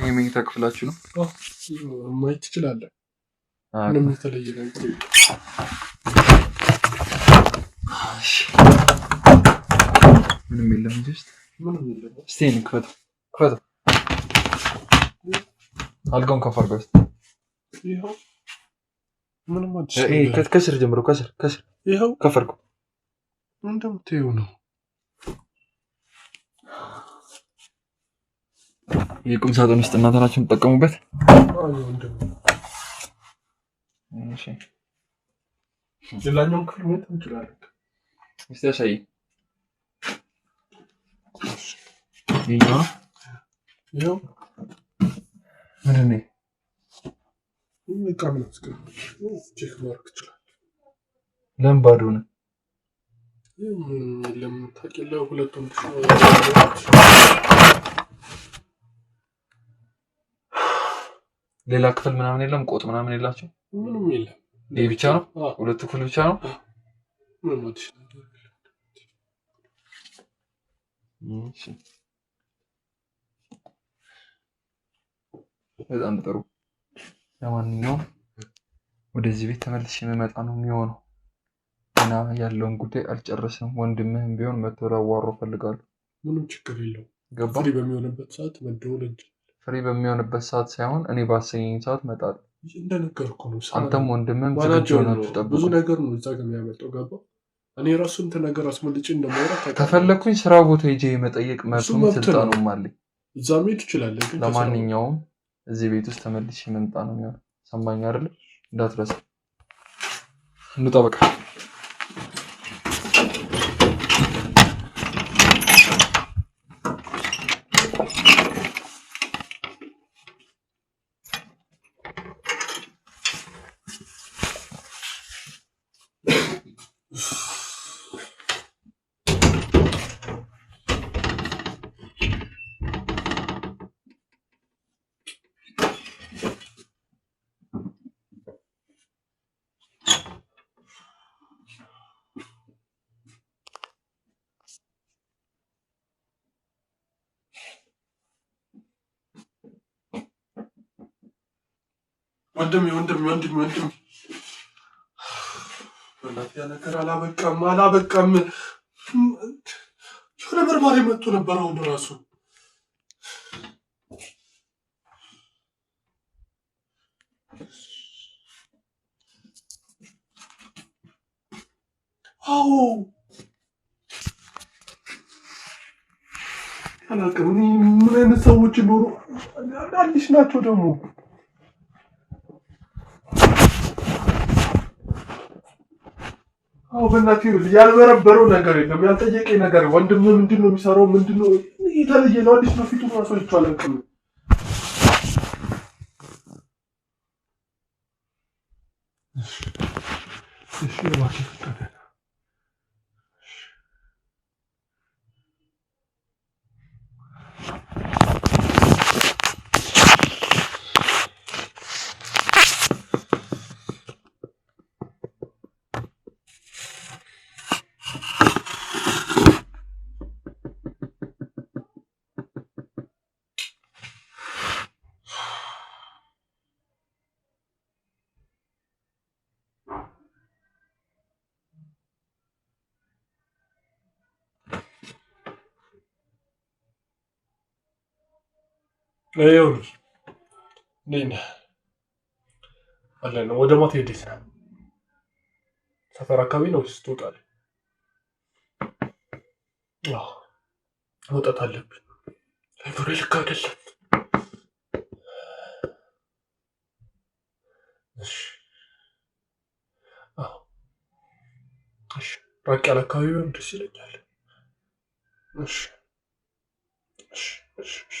Speaker 2: የመኝታ ክፍላችሁ ነው?
Speaker 3: ማየት ትችላለህ። ምንም የተለየ ነገር
Speaker 2: ምንም የለም እንጂ
Speaker 3: ምንም የለም።
Speaker 2: እስቲ ክፈተው። አልጋውን ከፍ አድርገው እስቲ።
Speaker 3: ይኸው ምንም አዲስ
Speaker 2: ከስር ጀምሮ ከስር
Speaker 3: ይኸው
Speaker 2: ከፍ አድርገው
Speaker 3: እንደምታየው ነው።
Speaker 2: የቁም ሳጥን ውስጥ እናንተ ናችሁ የምትጠቀሙበት? እሺ
Speaker 3: ሌላኛውን ክፍል ማየት እንችላለን።
Speaker 2: እስቲ አሳይ። ይኸው ምንድን ነው?
Speaker 3: ቃም ነው። ቼክ ማድረግ ይችላል።
Speaker 2: ለምን ባዶ ነው?
Speaker 3: ለምን ታውቂያለህ? ሁለቱም
Speaker 2: ሌላ ክፍል ምናምን የለም? ቆጥ ምናምን የላቸው?
Speaker 3: ምንም የለም።
Speaker 2: ይሄ ብቻ ነው? ሁለቱ ክፍል ብቻ ነው?
Speaker 3: ምንም አዲስ ነገር
Speaker 2: እሺ በጣም ጥሩ። ለማንኛውም ወደዚህ ቤት ተመልሼ የምመጣ ነው የሚሆነው እና ያለውን ጉዳይ አልጨረስንም። ወንድምህም ቢሆን መጥቶ ላዋራው እፈልጋለሁ።
Speaker 3: ምንም ችግር የለውም።
Speaker 2: ገባ?
Speaker 3: ፍሪ በሚሆንበት ሰዓት መደወል እንጂ
Speaker 2: ፍሪ በሚሆንበት ሰዓት ሳይሆን እኔ ባሰኘኝ ሰዓት እመጣለሁ።
Speaker 3: እንደነገርኩ ነው።
Speaker 2: አንተም ወንድምህም ዝግጁ ሆናችሁ ጠብቁ።
Speaker 3: ብዙ ነገር ነው እዛ ጋር የሚያመጣው። ገባ? እኔ ራሱ እንትን ነገር አስመልጬ እንደማውራት
Speaker 2: ከፈለኩኝ ስራ ቦታ ሄጄ የመጠየቅ መብቱም ስልጣኑም አለኝ።
Speaker 3: እዛ መሄድ ትችላለህ። ግን
Speaker 2: ለማንኛውም እዚህ ቤት ውስጥ ተመልሼ መምጣ ነው የሚሆነው። ሰማኝ አይደል? እንዳትረሳ። እንውጣ በቃ።
Speaker 3: ወንድም በእናትህ ያ ነገር አላበቃም። የሆነ መርማሪ መጥቶ ነበር አሁን ራሱ። አዎ አላውቅም ምን አይነት ሰዎች ኖሩ። አዲስ ናቸው ደግሞ። አዎ በእናትህ ያልበረበረው ነገር የለም። ያልጠየቀኝ ነገር ወንድም ምንድን ነው የሚሰራው? ምንድን ነው የተለየ ነው? አዲስ ነው። ፊቱን ራሱ አይቼዋለሁ። እሺ እባክህ ፍቀድ። ይኸውልሽ ነኝ አለን ወደ ማታ ሄደሽ ሰፈር አካባቢ ነው ስትወጣለህ? አዎ መውጣት አለብን። አይብሬ ልክ አይደለም። እሺ አዎ እሺ ራቅ ያለ አካባቢ ቢሆን ደስ ይለኛል። እሺ እሺ እሺ እሺ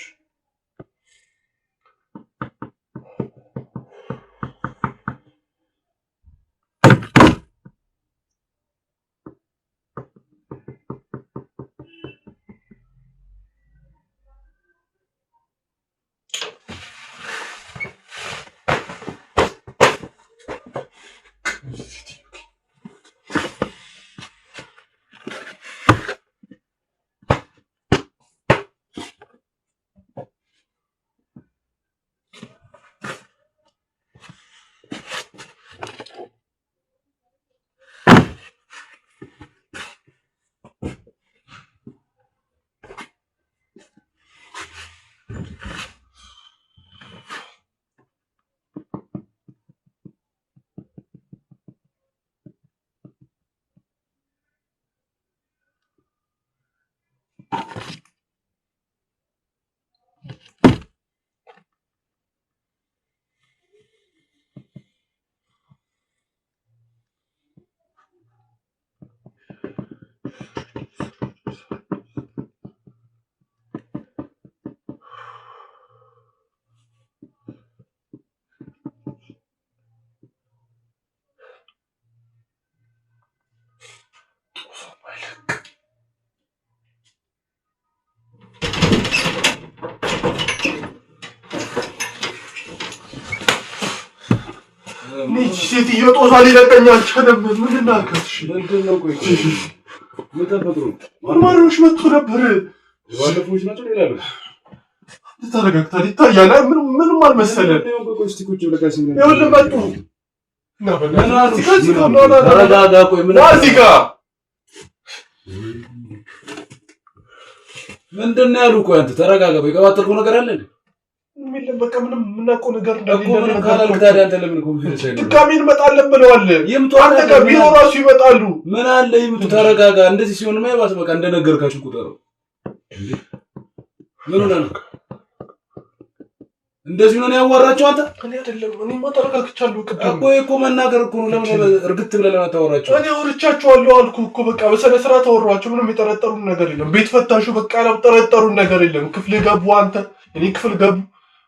Speaker 3: ሴትዮ ጦሳ ሊለቀኝ አልቻለም። ምን እናድርግሽ? ምንድን ነው? ቆይ ምን ተፈጥሮ? መርማሪዎች መጥቶ ነበር። ባለፈዎች ናቸው ይላሉ። ተረጋግተህ ይታያል። ምንም አልመሰለም። ቆይ እስኪ ቁጭ ብለህ ካስኝ ነው ይኸውልህ መጡ። ና በእናትህ ተረጋጋ። ቆይ ምን እዚህ ጋር ምንድን ነው ያሉ? ቆይ አንተ ተረጋጋ። ቆይ ቀባጠርኩ ነገር አለ እንዴ? ምንም በቃ ምንም የምናውቀው ነገር እንደሌለ ካላልክ ታዲያ አንተ ለምን ኮንፊደንስ አይኖርም? ድጋሚ እንመጣለን ብለዋል። ይምጡ። አንተ ጋር ቢሮ እራሱ ይመጣሉ። ምን አለ ይምጡ። ተረጋጋ። እንደዚህ ሲሆንማ ይባስ በቃ እንደነገርካችሁ ቁጠረው። ምን ሆነ ነው እንደዚህ ነው ያዋራቸው? አንተ እኔ አይደለም እኔማ ተረጋግቻለሁ። ቅድም እኮ መናገር እኮ ነው። ለምን እርግጥ ብለህ ለምን አታወራቸው? እኔ አውርቻቸዋለሁ አልኩህ እኮ በቃ በስነ ስርዓት አወራኋቸው። ምንም የጠረጠሩን ነገር የለም። ቤት ፈታሹ በቃ ያልጠረጠሩን ነገር የለም። ክፍል ገቡ። አንተ እኔ ክፍል ገቡ።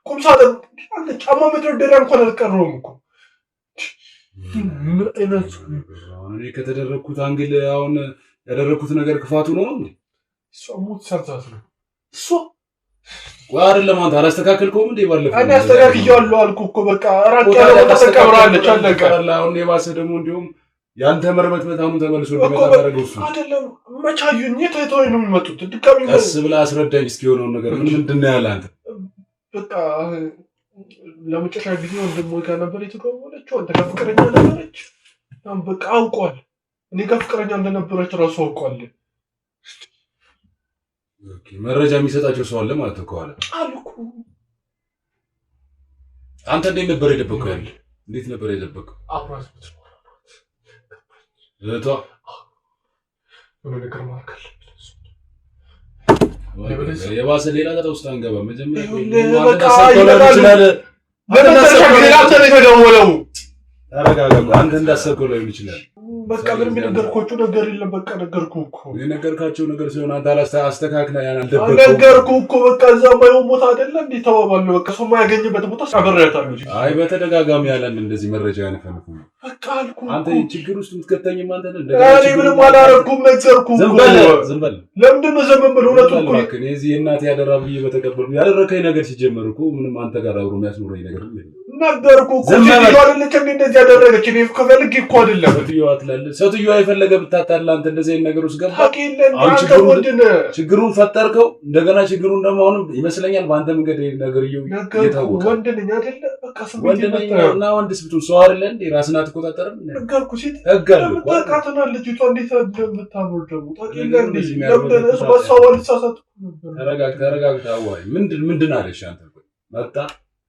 Speaker 3: ቁምሳጥን አንተ ጫማ መደርደሪያ እንኳን አልቀረውም እኮ። ምን አይነት እኔ ከተደረኩት አንግል አሁን ያደረኩት ነገር ክፋቱ ነው እንዴ? እሷ ሞት ሰርታት ነው እሷ ወይ አይደለም? አንተ አላስተካከልከውም እንዴ? ባለፈው እኔ አስተካክያለሁ አልኩህ እኮ በቃ ራቅ ያለ ቦታ ተቀብራለች። አለቀ። አሁን የባሰ ደግሞ እንዲሁም ያንተ መርመት አሁን ተመልሶ እንደመጣ ታደርገው እሱ አይደለም። መቻዩኝ የታይተው ነው የሚመጡት። ድጋሚ ቀስ ብለህ አስረዳኝ እስኪ የሆነውን ነገር ምንድን ነው ያለ አንተ? በቃ ለመጨረሻ ጊዜ ወንድሞ ጋር ነበር የተደዋወለችው። አንተ ጋር ፍቅረኛ ነበረች። በቃ አውቋል። እኔ ጋር ፍቅረኛ እንደነበረች ራሱ አውቋል። ኦኬ መረጃ የሚሰጣቸው ሰው አለ ማለት ነው ከኋላ አልኩ። አንተ እንዴት ነበር የደበቀው? ያለ እንዴት ነበር የደበቀው? አብራስ እቷ ምን ነገር ማከል የባሰ ሌላ ቀጣ ውስጥ አንገባ። መጀመሪያ በቃ ይችላል ለመጨረሻ ሌላ ተደወለው። ተረጋጋ። አንተ እንዳሰብከው ላይ ይችላል። በቃ ምንም የነገርኳቸው ነገር የለም። በቃ ነገርኩህ እኮ የነገርካቸው ነገር ሲሆን አንተ አስተካክለህ ያን አልደበቅኩም። ነገርኩህ እኮ በቃ እዛ ባይሆን ቦታ አይደለ እንዴ ተባባለሁ። በቃ ሰው የማያገኝበት ቦታ አበረታለሁ። አይ በተደጋጋሚ ያለን እንደዚህ መረጃ ያነፈንኩ በቃ አልኩህ። አንተ ችግር ውስጥ የምትከተኝም አንተ ነህ። እኔ ምንም አላረኩም። ነገርኩህ እኮ ዝም በል። ለምንድን ነው ዝም ብለህ? እውነቱን እኮ እኔ እዚህ የእናቴ ያደራ ብዬ በተቀበሉ ያደረከኝ ነገር ሲጀመር እኮ ምንም አንተ ጋር አብሮ የሚያስኖረኝ ነገር የለም። ነገርኩህ እኮ ሴትዮዋ አይደለች እንዴ እንደዚህ ያደረገች? እኔ ከፈልጌ እኮ አይደለም ሴትዮዋ ትላለህ። ሴትዮዋ የፈለገ ብታታላ አንተ እንደዚህ አይነት ነገር ውስጥ ገባ። ችግሩን ፈጠርከው። እንደገና ችግሩን ደግሞ አሁንም ይመስለኛል በአንተ መንገድ ነገር እየታወቀ ወንድ ነኝ አይደለ? በቃ ስሜት እና ወንድስ ብትሆን ሰው አይደለ እንዴ? ራስን አትቆጣጠርም? ነገርኩህ። ሴት እጋለሁ በቃ ልጅቷ እንዴት እንደምታምር ደግሞ ታውቂያለህ እንዴ? ለምን እሱ በሷ ልሳሳት ነበር። ተረጋግተህ አዋይ። ምንድን አለሽ አንተ?
Speaker 4: መጣ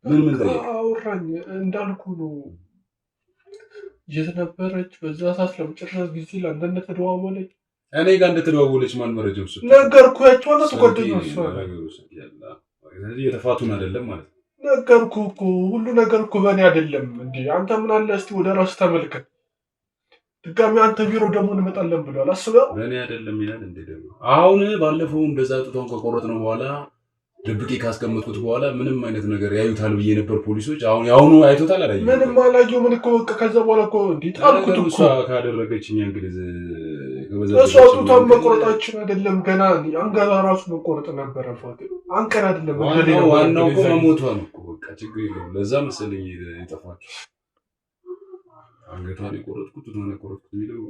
Speaker 4: ምን ጠየቅ?
Speaker 3: አውራኝ እንዳልኩ ነው። የት ነበረች በዛ ሰዓት? ለመጨረሻ ጊዜ ለአንዳንድ ተደዋወለች።
Speaker 4: እኔ ጋር እንደተደዋወለች ማን መረጃው ሰጠ?
Speaker 3: ነገርኩህ። ያቻለ ጓደኞች
Speaker 4: የተፋቱን አይደለም ማለት ነው።
Speaker 3: ነገርኩህ እኮ ሁሉ ነገር እኮ በእኔ አይደለም እንዴ። አንተ ምን አለ እስቲ ወደ ራስህ ተመልከት። ድጋሚ አንተ ቢሮ ደግሞ እንመጣለን ብሏል። አስበው።
Speaker 4: በእኔ አይደለም ይላል እንዴ ደግሞ። አሁን ባለፈው እንደዛ ጥቷን ከቆረጥነው በኋላ ድብቄ ካስቀመጥኩት በኋላ ምንም አይነት ነገር ያዩታል ብዬ ነበር ፖሊሶች። አሁን ያውኑ አይቶታል አላየሁም።
Speaker 3: ምንም አላየሁም። ምን እኮ ከዛ በኋላ እኮ እንዴ ጣልኩት እኮ።
Speaker 4: እሷ ካደረገችኝ እንግዲህ
Speaker 3: እሷ ጡቷን መቆረጣችን አይደለም ገና አንገቷ ራሱ መቆረጥ ነበረባት። አንቀር አይደለም
Speaker 4: ዋናው እኮ መሞቷ ነው እኮ። በቃ ችግር የለውም። ለዛ መሰለኝ የጠፋችው። አንገቷን የቆረጥኩት ጡቷን የቆረጥኩት የሚለው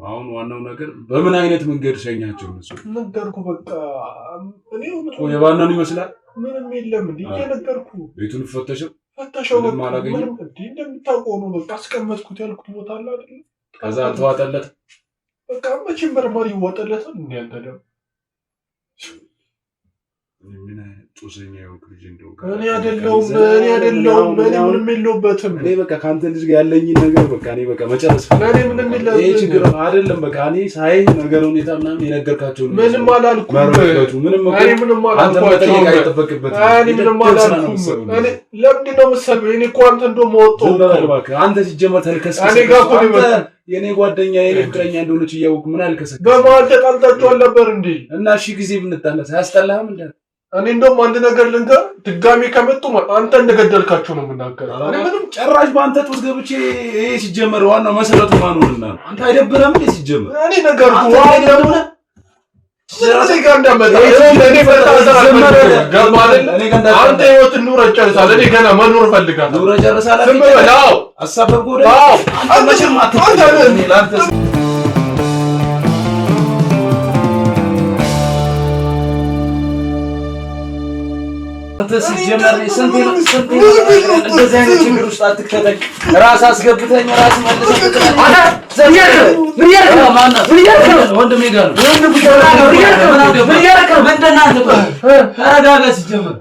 Speaker 4: አሁን ዋናው ነገር በምን አይነት መንገድ ሸኛቸው እነሱ
Speaker 3: ነገርኩ። በቃ እኔ
Speaker 4: የባናኑ ይመስላል
Speaker 3: ምንም የለም እንዴ እየነገርኩ
Speaker 4: ቤቱን ፈተሸው
Speaker 3: ምንም አላገኘም። እንዴ እንደምታውቀው ነው። በቃ አስቀመጥኩት ያልኩት ቦታ አለ አይደል?
Speaker 4: ከዛ አልተዋጠለት።
Speaker 3: በቃ መቼም መርማሪ ይዋጠለታል እንዴ? አንተ ደግሞ
Speaker 4: ምን ጦሰኛ ያውቅ ልጅ እንደው
Speaker 3: እኔ አይደለሁም እኔ ምንም የለውበትም።
Speaker 4: እኔ በቃ ካንተ ልጅ ጋር ያለኝን ነገር በቃ እኔ በቃ መጨረስ
Speaker 3: እኔ ምንም የለውም።
Speaker 4: ይሄ ችግር አይደለም። በቃ እኔ ሳይ ነገር ሁኔታ ምናምን የነገርካቸው
Speaker 3: ምንም አላልኩም።
Speaker 4: ምንም አንተ መጠየቅ አይጠበቅበትም።
Speaker 3: እኔ ምንም አላልኩም። እኔ ለምንድን ነው የምትሰማው? እኔ እኮ አንተ እንደውም ወጣሁ።
Speaker 4: አንተ ሲጀመር ተልከስከስ
Speaker 3: እኔ ጋር እኮ
Speaker 4: የኔ ጓደኛ የኔ ፍቅረኛ እንደሆነች እያወቅሁ ምን አልከሰከስ?
Speaker 3: በመሀል ተጣልታችኋል ነበር እንዴ?
Speaker 4: እና እሺ ጊዜ ብንጣላስ አያስጠላህም እንዴ?
Speaker 3: እኔ እንደውም አንድ ነገር ልንገር፣ ድጋሚ ከመጡ አንተ እንደገደልካቸው ነው የምናገረው። እኔ ምንም
Speaker 4: ጭራሽ በአንተ ጡት ገብቼ ይሄ ሲጀመር ዋናው መሰረቱ ማን ሆነና ነው? አንተ አይደብረም እንዴ ሲጀመር?
Speaker 3: እኔ ነገርኩህ። አሁን ደግሞ ስለዚ ጋር እንዳመጣ እኔ ፈታዘር አንተ ህይወት ኑረ ጨርሳል። እኔ ገና መኖር እፈልጋለሁ።
Speaker 4: ኑረ ጨርሳል።
Speaker 3: ዝም በል። አዎ
Speaker 4: አሳበብኩ።
Speaker 3: አዎ
Speaker 4: አንተ መቼም አትተውም ላንተ ሲጀመር ስንት እንደዚህ አይነት ችግር ውስጥ አትከተል። ራስ አስገብተኝ ራስ መልሰህ ወንድሜ ጋር ነው ተረጋጋ። ሲጀመር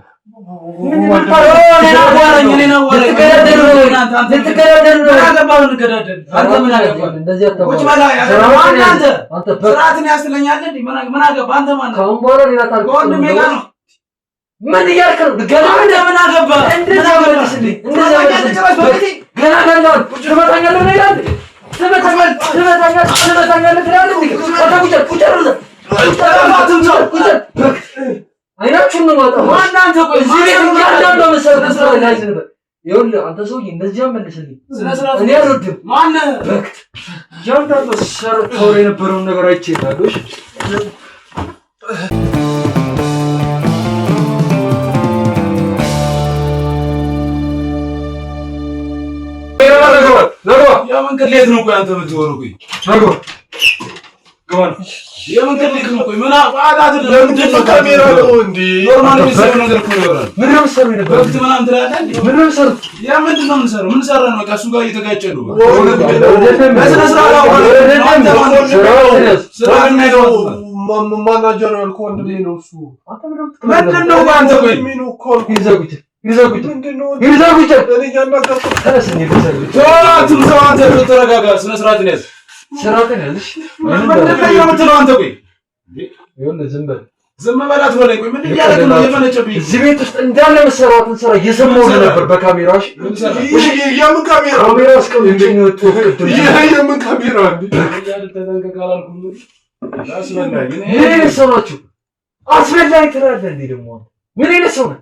Speaker 4: ምን እያልክ ነው? ገና ምን አገባ? እንደዛ መልስልኝ። እንደዛ መልስልኝ። ገና ገና ትመታኛለህ ነው ይላል። አይናችሁን ነው ማጣው። ማን አንተ? ቆይ እዚህ ቤት እንዳንተ ነው መሰረት ላይ ነበር። ይኸውልህ አንተ ሰውዬ እንደዚህ መልስልኝ። እኔ አልወድም። ማን በክት ጃንታቶ ሰርተው የነበረውን ነገር አይቼታለሽ። ያ መንገድ ሌት ነው። ቆይ አንተ የምትወረው ቆይ ነገሩ ገባን። የመንገድ ሌት ነው። ቆይ ምን አቃታት? ለምንድን ነው ካሜራ ነው እንዴ? ኖርማል የሚሰራው ነገር እኮ ይወራል። ምን ነው የምትሰራው ነበር? ወቅት ምናምን ትላለህ እንዴ? ምን ነው የምትሰራው? ያ ምንድን ነው የምንሰራው? ምን ሰራ ነው? በቃ እሱ ጋር እየተጋጨ ነው። ማናጀር ያልኩህ ወንድሜ ነው እሱ። ምንድን ነው አንተ? ቆይ ይዘጉት ተረጋጋ። ስነ ስርዓትን ያዝ። ስርዓትን ያዝ። ምንድን ነው የምትለው አንተ? ቆይ ዝም በል አትበለኝ። ቆይ ምንድን እያደረግህ ነው? የፈነጨብኝ
Speaker 2: እዚህ ቤት ውስጥ እንዳለ መሰራትን ስራ እየሰማሁህ ነበር በካሜራሽ።
Speaker 3: የምን ካሜራ?
Speaker 2: ካሜራ አስቀምጬ ነው የወጣሁት ቅድም።
Speaker 3: የምን ካሜራ?
Speaker 4: ተጠንቀቅ አላልኩም? አስበላኝ።
Speaker 2: ምን አይነት ሰው ናችሁ? አስበላኝ ትላለህ እንዴ ደግሞ? ምን አይነት ሰው ነህ?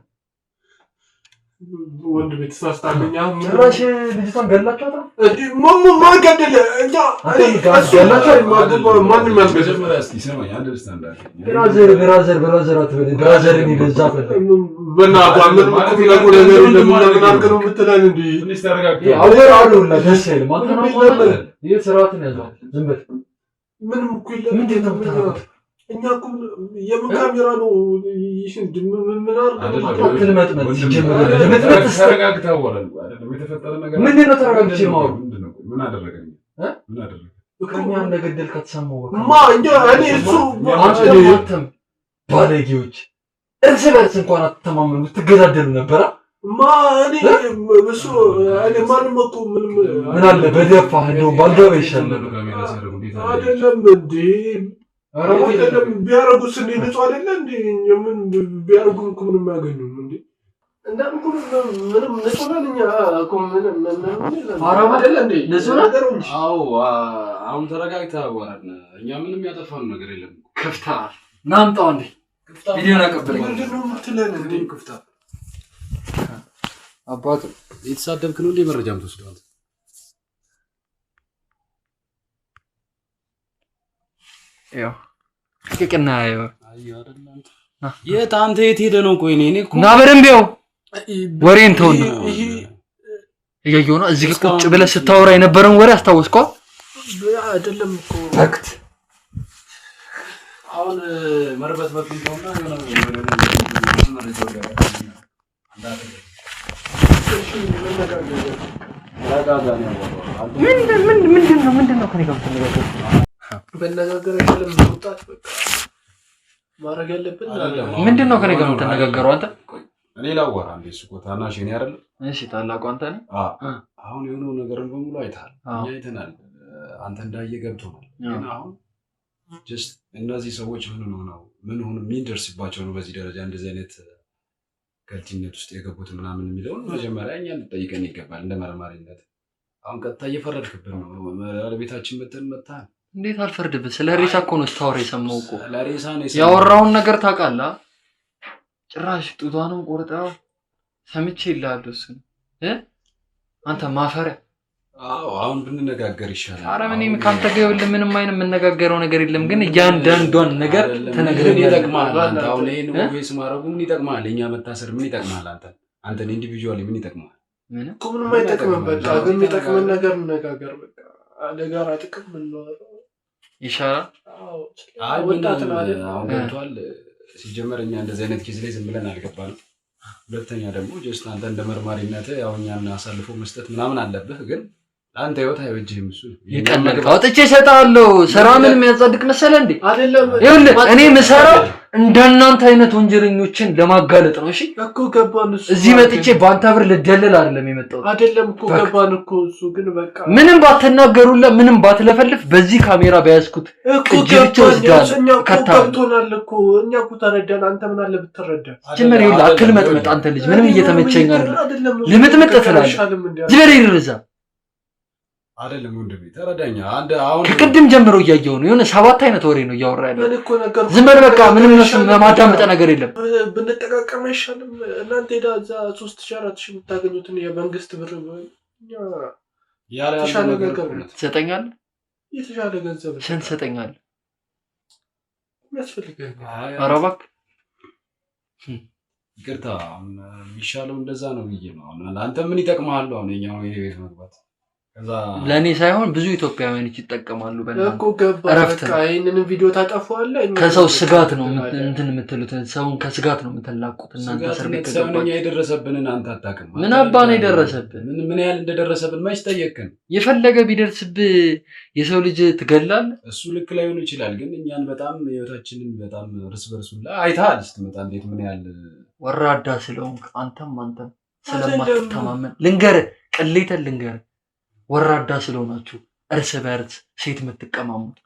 Speaker 3: ወንድ ቤት ሳስታገኛ
Speaker 2: ጭራሽ ልጅቷን ገላችኋታል?
Speaker 3: ማን ገደለ? እኛ ማንም ያልገደለ።
Speaker 2: ብራዘር አትበል። ብራዘርን ይገዛ
Speaker 3: በእናትህ ምን ቁም ነገር ለምን አድርገህ ነው የምትለን? እንደ
Speaker 4: ትንሽ ተረጋጋ።
Speaker 2: አወራለሁ እና ደስ አይልም። አንተ ነው ይሄ ስርዓትን ያዘው። ዝም በል።
Speaker 3: ምንም እኮ የለም። ምንድን ነው እኛ እኮ የምን ካሜራ ነው? ምን
Speaker 2: አትልመጥመጥ። ሲጀምር
Speaker 4: ተረጋግተህ አወራን አይደለም? የተፈጠረ ነገር
Speaker 2: ምንድን ነው? ተረጋግቼ ማወሩ
Speaker 4: ምን አደረገኝ? ምን አደረገኝ?
Speaker 2: ፍቅረኛ እንደገደልክ ከተሰማው
Speaker 3: እኛ እኔ እሱ
Speaker 2: አንተም ባለጌዎች እርስ በርስ እንኳን አትተማመኑ ትገዳደሉ ነበር።
Speaker 3: ማን እሱ እኔ ማንም እኮ
Speaker 2: ምን አለ በደፋህ እንደው ባልደረባ ይሻላል
Speaker 3: አይደለም እንዴ? አይደለም ቢያረጉስ እንዴ ንጹህ አይደለ እንዴ? ምን ቢያረጉ እኮ ምንም አያገኙም እንዴ? እንዳልኩ ምንም ንጹህ ነን እኛ እኮ ምንም
Speaker 2: አራማ
Speaker 3: አይደለ እንዴ? ንጹህ ነገር እንጂ።
Speaker 4: አዎ አሁን ተረጋግተህ አዋራን። እኛ ምንም ያጠፋነው ነገር የለም።
Speaker 2: ክፍታ ናምጣው እንዴ ቪዲዮ አቀበለኝ።
Speaker 3: ምንድነው የምትለን እንዴ? ክፍታ
Speaker 4: አባቱ የተሳደብክ ነው እንዴ መረጃ የምትወስደው አንተ?
Speaker 2: ያው ከከና ያው
Speaker 4: አየሁ አይደል አንተ የት አንተ የት ሄደ ነው? ቆይ እኔ እኮ
Speaker 2: እና በደንብ ያው ወሬን ተው ነው እያየሁ ነው። እዚህ ቁጭ ብለህ ስታወራ የነበረውን ወሬ አስታወስከው
Speaker 3: አይደለም እኮ
Speaker 2: ወቅት
Speaker 4: አሁን መርበትበት ነውና የሆነ መረጃው ጋር አንዳንድ
Speaker 2: ምንድነው ከኔ ጋር የምትነጋገረው?
Speaker 3: በነጋገር አይደለም መውጣት በቃ ማድረግ ያለብን
Speaker 2: ምንድነው ከኔ ጋር የምትነጋገረው አንተ?
Speaker 4: እኔ ላወራ እንዴ እሱ እኮ ታናሽ እኔ አይደል?
Speaker 2: እሺ ታላቁ አንተ ነህ።
Speaker 4: አሁን የሆነው ነገርን በሙሉ አይተሃል፣ እኛ አይተናል። አንተ እንዳየ ገብቶናል። ግን አሁን ጀስት እነዚህ ሰዎች ምን ሆነ የሚደርስባቸው ነው በዚህ ደረጃ እንደዚህ አይነት ከልቲነት ውስጥ የገቡት ምናምን የሚለውን መጀመሪያ እኛ ልጠይቀን ይገባል እንደ መርማሪነት። አሁን ቀጥታ እየፈረድክብን ነው። ቤታችን መታል።
Speaker 2: እንዴት አልፈርድብህ? ስለ ሬሳ እኮ ነው ስታወራ የሰማው እኮ።
Speaker 4: ለሬሳ ነው
Speaker 2: ያወራውን ነገር ታውቃለህ። ጭራሽ ጡቷንም ቆርጣ ሰምቼ ይላል እሱ አንተ ማፈሪያ።
Speaker 4: አዎ አሁን ብንነጋገር ይሻላል።
Speaker 2: ኧረ ምንም ካንተ ጋር ይኸውልህ ምንም አይነት የምነጋገረው ነገር የለም። ግን እያንዳንዷን ነገር ተነግረኝ
Speaker 4: ይጠቅማል። አንተ አሁን ይሄን ኦቤስ ማድረጉ ምን ይጠቅማል? እኛ መታሰር ምን ይጠቅማል? አንተ ኢንዲቪጁዋሊ ምን ይጠቅማል?
Speaker 3: ምንም አይጠቅምም። በቃ ግን የሚጠቅመን ነገር እንነጋገር። በቃ ለጋራ ጥቅም ነው
Speaker 2: ይሻላል።
Speaker 3: አዎ ወጣት ነው አይደል?
Speaker 4: አሁን ገብቷል። ሲጀመር እኛ እንደዚህ አይነት ኬዝ ላይ ዝም ብለን አልገባንም። ሁለተኛ ደግሞ ጀስት አንተ እንደ መርማሪነት ያው እኛን አሳልፎ መስጠት ምናምን አለብህ። ግን አንተ ህይወት አይወጅህም። እሱ
Speaker 2: ይቀመጥ አውጥቼ እሰጥሃለሁ። ስራ ምን የሚያጸድቅ መሰለህ እንዴ?
Speaker 3: አይደለም
Speaker 2: ይኸውልህ እኔ የምሰራው እንደናንተ አይነት ወንጀለኞችን ለማጋለጥ ነው። እሺ
Speaker 3: እኮ ገባን። እሱ
Speaker 2: እዚህ መጥቼ በአንተ ብር ልደለል አይደለም የመጣሁት።
Speaker 3: አይደለም እኮ ገባን እኮ እሱ ግን በቃ
Speaker 2: ምንም ባትናገሩለት ምንም ባትለፈልፍ በዚህ ካሜራ በያዝኩት
Speaker 3: እኮ ገብቶናል እኮ እኛ እኮ ተረዳን። አንተ ምን አለ ብትረዳ።
Speaker 2: ጀመር ይኸውልህ አክል መጥመጥ አንተ ልጅ ምንም እየተመቸኝ አይደለም። ልምጥምጥ ትላለህ። ጅበሬ ይርዛ
Speaker 4: አይደለም ወንድሜ ተረዳኛ። አሁን
Speaker 2: ከቅድም ጀምሮ እያየሁ ነው። የሆነ 7 አይነት ወሬ ነው እያወራ ያለው። ዝም በል በቃ ምንም ማዳመጥ ነገር የለም።
Speaker 3: ብንጠቃቀም አይሻልም? እናንተ ሄዳ እዛ 3000 4000 የምታገኙትን የመንግስት ብር
Speaker 4: የተሻለ ገንዘብ
Speaker 2: ትሰጠኛለህ?
Speaker 3: የተሻለ ገንዘብ
Speaker 2: ስንት ትሰጠኛለህ?
Speaker 3: የሚያስፈልገኝ
Speaker 2: ኧረ እባክህ
Speaker 4: ይቅርታ። የሚሻለው እንደዛ ነው ብዬ ነው። አንተ ምን ይጠቅምሃል? አሁን የኛው ቤት መግባት
Speaker 2: ለኔ ሳይሆን ብዙ ኢትዮጵያውያኖች ይጠቀማሉ።
Speaker 3: እኮ ገባ በቃ ይሄንን ቪዲዮ ታጠፋዋለህ።
Speaker 2: ከሰው ስጋት ነው እንትን የምትሉት፣ ሰውን ከስጋት ነው የምትላቁት እናንተ። እስር ቤት
Speaker 4: ከገባን የደረሰብንን አንተ አታውቅም።
Speaker 2: ምን አባ ነው የደረሰብን?
Speaker 4: ምን ያህል እንደደረሰብን ማይስ ጠየቅከን?
Speaker 2: የፈለገ ቢደርስብህ የሰው ልጅ ትገላለህ።
Speaker 4: እሱ ልክ ላይሆን ይችላል፣ ግን እኛን በጣም ህይወታችንን በጣም እርስ በርሱን ላይ አይተሃል ስትመጣ እንዴት ምን ያህል
Speaker 2: ወራዳ ስለሆንክ አንተም ስለማትተማመን ልንገርህ፣ ቅሌተን ልንገርህ ወራዳ ስለሆናችሁ እርስ በርስ ሴት የምትቀማሙት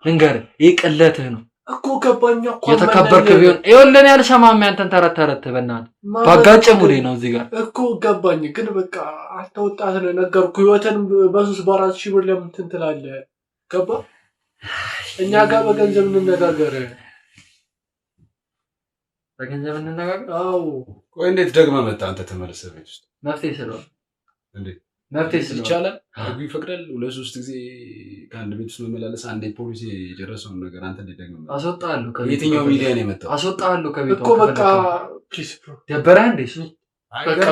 Speaker 2: ልንገርህ፣ ይሄ ቅለትህ ነው
Speaker 3: እኮ ገባኛ እኮ።
Speaker 2: የተከበርክ ቢሆን ይኸውልህ ያልሰማም ያንተን ተረት በእናትህ ባጋጨ ሙዴ ነው እዚህ ጋር
Speaker 3: እኮ ገባኝ። ግን በቃ አንተ ወጣት ነህ ነገርኩህ። ህይወትን በ3 በ4 ሺህ ብር ለምን እንትን ትላለህ? ገባ እኛ ጋር በገንዘብ እንነጋገር።
Speaker 2: በገንዘብ እንነጋገር?
Speaker 3: አዎ።
Speaker 4: ቆይ እንዴት ደግመህ መጣህ አንተ? ተመለሰ ቤት ውስጥ
Speaker 2: መፍትሄ ስለሆነ
Speaker 4: እንዴት
Speaker 2: መፍትሄ ስለሆነ
Speaker 4: ይቻላል። ህጉ ይፈቅዳል። 2-3 ጊዜ ከአንድ ቤት ውስጥ መመላለስ። አንዴ ፖሊስ የጨረሰውን ነገር አንተ እንዴት ደግመህ
Speaker 2: አስወጣለሁ?
Speaker 4: የትኛው ሚዲያ ነው የመጣው?
Speaker 2: አስወጣለሁ ከቤቱ
Speaker 3: እኮ በቃ ፕሊስ ብሮ
Speaker 2: ደበረህ እንዴ? እሱ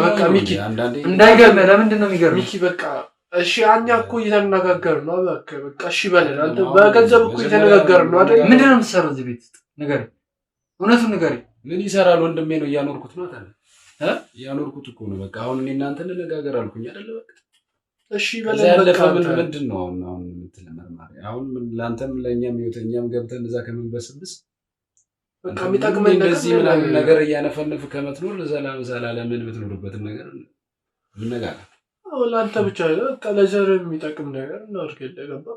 Speaker 3: በቃ ሚኪ
Speaker 2: እንዳይገርምህ። ለምንድን ነው የሚገርምህ?
Speaker 3: ሚኪ በቃ እሺ፣ እኛ እኮ እየተነጋገርን ነው። በቃ እሺ በለን። አንተ በገንዘብ እኮ እየተነጋገርን ነው አይደል?
Speaker 2: ምንድን ነው የምትሰራው እዚህ ቤት ውስጥ? ንገረኝ፣ እውነቱን ንገረኝ።
Speaker 4: ምን ይሰራል? ወንድሜ ነው እያኖርኩት ነው ታዲያ። እያኖርኩት እኮ ነው። በቃ አሁን እኔ እናንተ እንነጋገር አልኩኝ አይደል? በቃ
Speaker 3: እሺ በለን። በቃ
Speaker 4: ምንድን ነው አሁን የምትል መርማሪ? አሁን ለአንተም ለእኛም ህይወት እኛም ገብተን እዛ ከምንበስብስ
Speaker 3: በቃ የሚጠቅመን
Speaker 4: እንደዚህ ምናምን ነገር እያነፈነፍ ከመትኖር ዘላለምን ብትኖርበትን ነገር ምንነጋገር
Speaker 3: ለአንተ ብቻ በቃ ለዘር የሚጠቅም ነገር እናድርግልህ። ገባ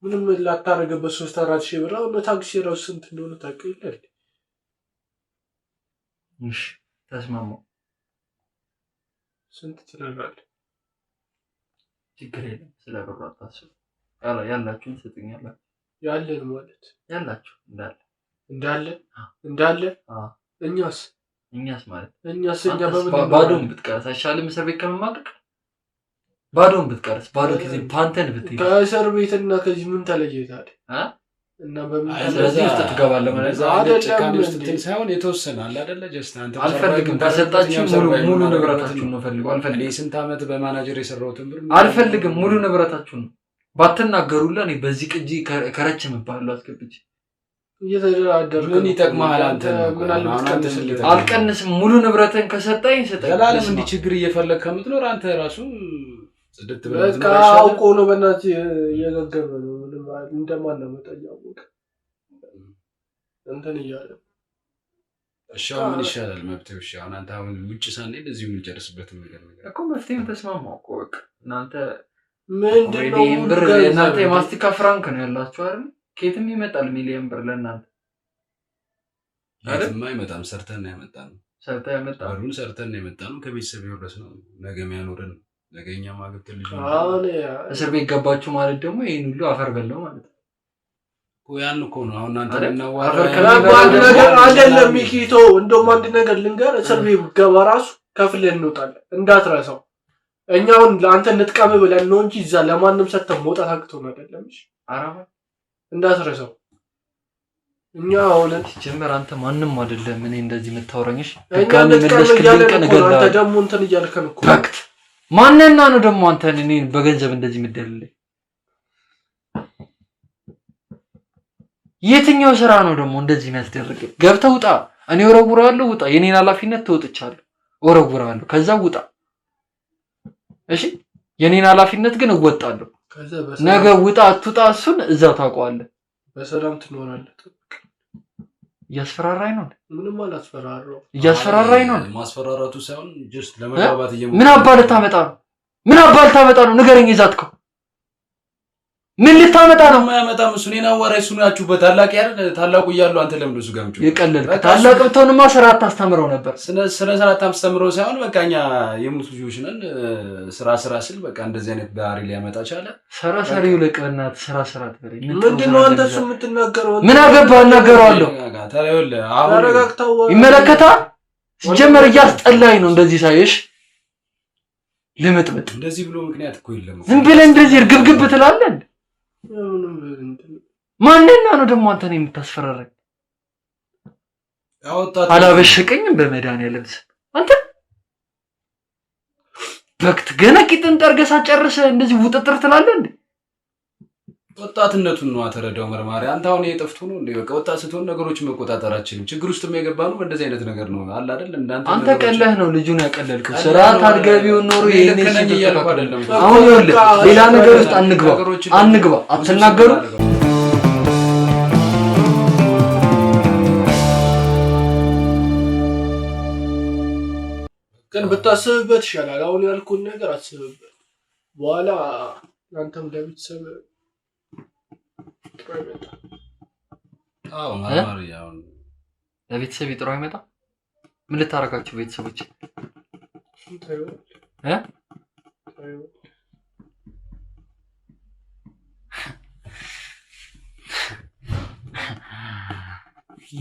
Speaker 3: ምንም ላታረገበት 3-4 ሺህ ብር አሁን ታክሲ ራሱ ስንት እንደሆነ ታውቂያለሽ?
Speaker 2: እሺ ተስማማው።
Speaker 3: ስንት ትላለህ?
Speaker 2: ችግር የለም ስለ ብሩ አታስቡ። ያላችሁን ስጡኛላችሁ።
Speaker 3: ያለን ማለት
Speaker 2: ያላችሁ
Speaker 3: እንዳለ እኛስ ማለት እኛ
Speaker 2: ባዶን ብትቀርስ አይሻልም? እስር ቤት ከመማቀቅ ባዶን ብትቀርስ ባዶ ጊዜ ፓንተን ብትይዝ
Speaker 3: ከእስር ቤትና ከዚህ ምን ተለየታል? እና በምን
Speaker 2: ስለዚህ ውስጥ ትገባለህ ማለት ነው
Speaker 3: አይደለም?
Speaker 4: ውስጥ ሳይሆን የተወሰነ አለ አይደለ? ጀስት አንተ
Speaker 2: አልፈልግም። ከሰጣችሁ ሙሉ ንብረታችሁን ነው ፈልገው። አልፈልግም።
Speaker 4: ስንት ዓመት በማናጀር የሰራሁትን ብር
Speaker 2: አልፈልግም። ሙሉ ንብረታችሁን ነው ባትናገሩላ። እኔ በዚህ ቅጂ ከረች የምባለው አስገብቼ
Speaker 3: እየተደራደርክ
Speaker 4: ምን ይጠቅማል? አንተ
Speaker 3: ምን አለበት?
Speaker 2: አልቀንስም። ሙሉ ንብረትን ከሰጠኝ ሰጠኝ።
Speaker 4: ዘላለም እንዲህ ችግር እየፈለግ ከምትኖር አንተ ራሱ ጽድት ብለህ
Speaker 3: በቃ አውቆ ነው በእናትህ እየገገመ ነው። ምንም እንደማን ነው መጣያውቅ እንትን እያለ
Speaker 4: እሺ ምን ይሻላል? መብትህ እሺ። አሁን አንተ አሁን ውጭ ሳንሄድ እዚሁ የምንጨርስበት ነገር
Speaker 2: እኮ መፍትሄም ተስማማው እኮ በቃ እናንተ
Speaker 3: ምንድነው
Speaker 2: ብር እናንተ የማስቲካ ፍራንክ ነው ያላችሁ አይደል? ከየትም ይመጣል ሚሊዮን ብር ለእናንተ
Speaker 4: አይደል? አይመጣም። ሰርተን ነው ያመጣነው።
Speaker 2: ሰርተን ያመጣነው
Speaker 4: ብሩን ሰርተን ነው ያመጣነው። ከቤተሰብ የወረስነው ነገ የሚያኖረን ነገኛ ማግብት ልጅ
Speaker 2: እስር ቤት ገባችሁ ማለት ደግሞ ይሄን ሁሉ አፈር በለው ማለት ነው።
Speaker 4: ያን እኮ ነው አሁን አንተ
Speaker 3: አንድ ነገር አይደለም ሚኪቶ። እንደውም አንድ ነገር ልንገር፣ እስር ቤት ገባ ራሱ ከፍለን እንወጣለን እንዳትረሳው። እኛውን ለአንተ እንጥቀም ብለን ነው እንጂ እዛ ለማንም ሰተን መውጣት አቅቶን አይደለም። እሺ
Speaker 2: አራባ
Speaker 3: እንዳትረሳው። እኛ አሁን
Speaker 2: ጀመር አንተ ማንንም አይደለም እኔ እንደዚህ የምታወራኝሽ
Speaker 3: እኛ እንጥቀም እያለን እኮ አንተ ደግሞ እንትን እያልከን እኮ
Speaker 2: ማንነና ነው ደግሞ አንተ እኔን በገንዘብ እንደዚህ ምደልልኝ? የትኛው ስራ ነው ደግሞ እንደዚህ የሚያስደርግ? ገብተህ ውጣ። እኔ ወረውራለሁ፣ ውጣ። የኔን ኃላፊነት ተወጥቻለሁ፣ ወረውራለሁ። ከዛ ውጣ። እሺ የኔን ኃላፊነት ግን እወጣለሁ። ነገ ውጣ አትውጣ እሱን እዛው ታውቀዋለህ።
Speaker 3: በሰላም ትኖራለህ።
Speaker 2: እያስፈራራኝ ነው።
Speaker 3: ምንም አላስፈራራው።
Speaker 2: እያስፈራራኝ ነው።
Speaker 4: ማስፈራራቱ ሳይሆን ጀስት ለመግባባት
Speaker 2: ምን አባል ልታመጣ ነው? ምን አባል ልታመጣ ነው? ንገረኝ። ይዛትከው ምን ልታመጣ ነው?
Speaker 4: ማያመጣም እሱ እኔን አዋራይ እሱ ናችሁበት። ታላቅ ያለ ታላቁ እያለው አንተ ለምን እሱ ጋር ምጭ
Speaker 2: ይቀልልክ? ታላቅ ብትሆንማ ስራ አታስተምረው ነበር።
Speaker 4: ስለ ስራ አታስተምረው ሳይሆን በቃኛ የሙት ልጆች ነን። ስራ ስል በቃ እንደዚህ አይነት ባህሪ ሊያመጣ ቻለ።
Speaker 2: ሰራሰሪው ለቅበናት ስራ ትበለኝ።
Speaker 3: ምንድነው አንተ እሱ የምትናገረው?
Speaker 2: ምን አገባህ? እናገረዋለሁ።
Speaker 4: ታዲያ አሁን
Speaker 3: ተረጋግተው
Speaker 2: ይመለከታል። ሲጀመር እያስጠላኝ ነው እንደዚህ ሳይሽ ልምጥምጥ።
Speaker 4: እንደዚህ ብሎ ምክንያት እኮ የለም።
Speaker 2: ዝም ብለህ እንደዚህ እርግብግብ ትላለህ። ማንነና ነው ደግሞ አንተን የምታስፈራራኝ? አላበሸቀኝም በመድኃኒዓለም አንተ በክት ገና ቂጥን ጠርገህ ሳትጨርስ እንደዚህ ውጥጥር ትላለህ እንዴ?
Speaker 4: ወጣትነቱን ነው አተረዳው መርማሪ። አንተ አሁን የጠፍቶ ነው እንዴ? በቃ ወጣት ስትሆን ነገሮችን መቆጣጠር አትችልም። ችግር ውስጥ የገባነው በእንደዚህ አይነት ነገር ነው አለ አይደል? እንዳንተ
Speaker 2: አንተ ቀለህ ነው ልጁን ያቀለልከው። ስርዓት አድርገቢው ኖሮ ይሄን እያልኩ አይደለም። አሁን ይኸውልህ ሌላ ነገር ውስጥ አንግባ። አትናገሩ።
Speaker 3: ግን ብታስብበት ይሻላል። አሁን ያልኩን ነገር አስብበት። በኋላ አንተም ለቤተሰብ
Speaker 2: ለቤተሰብ ጥሩ አይመጣ። ምን ልታረጋችሁ ቤተሰቦች?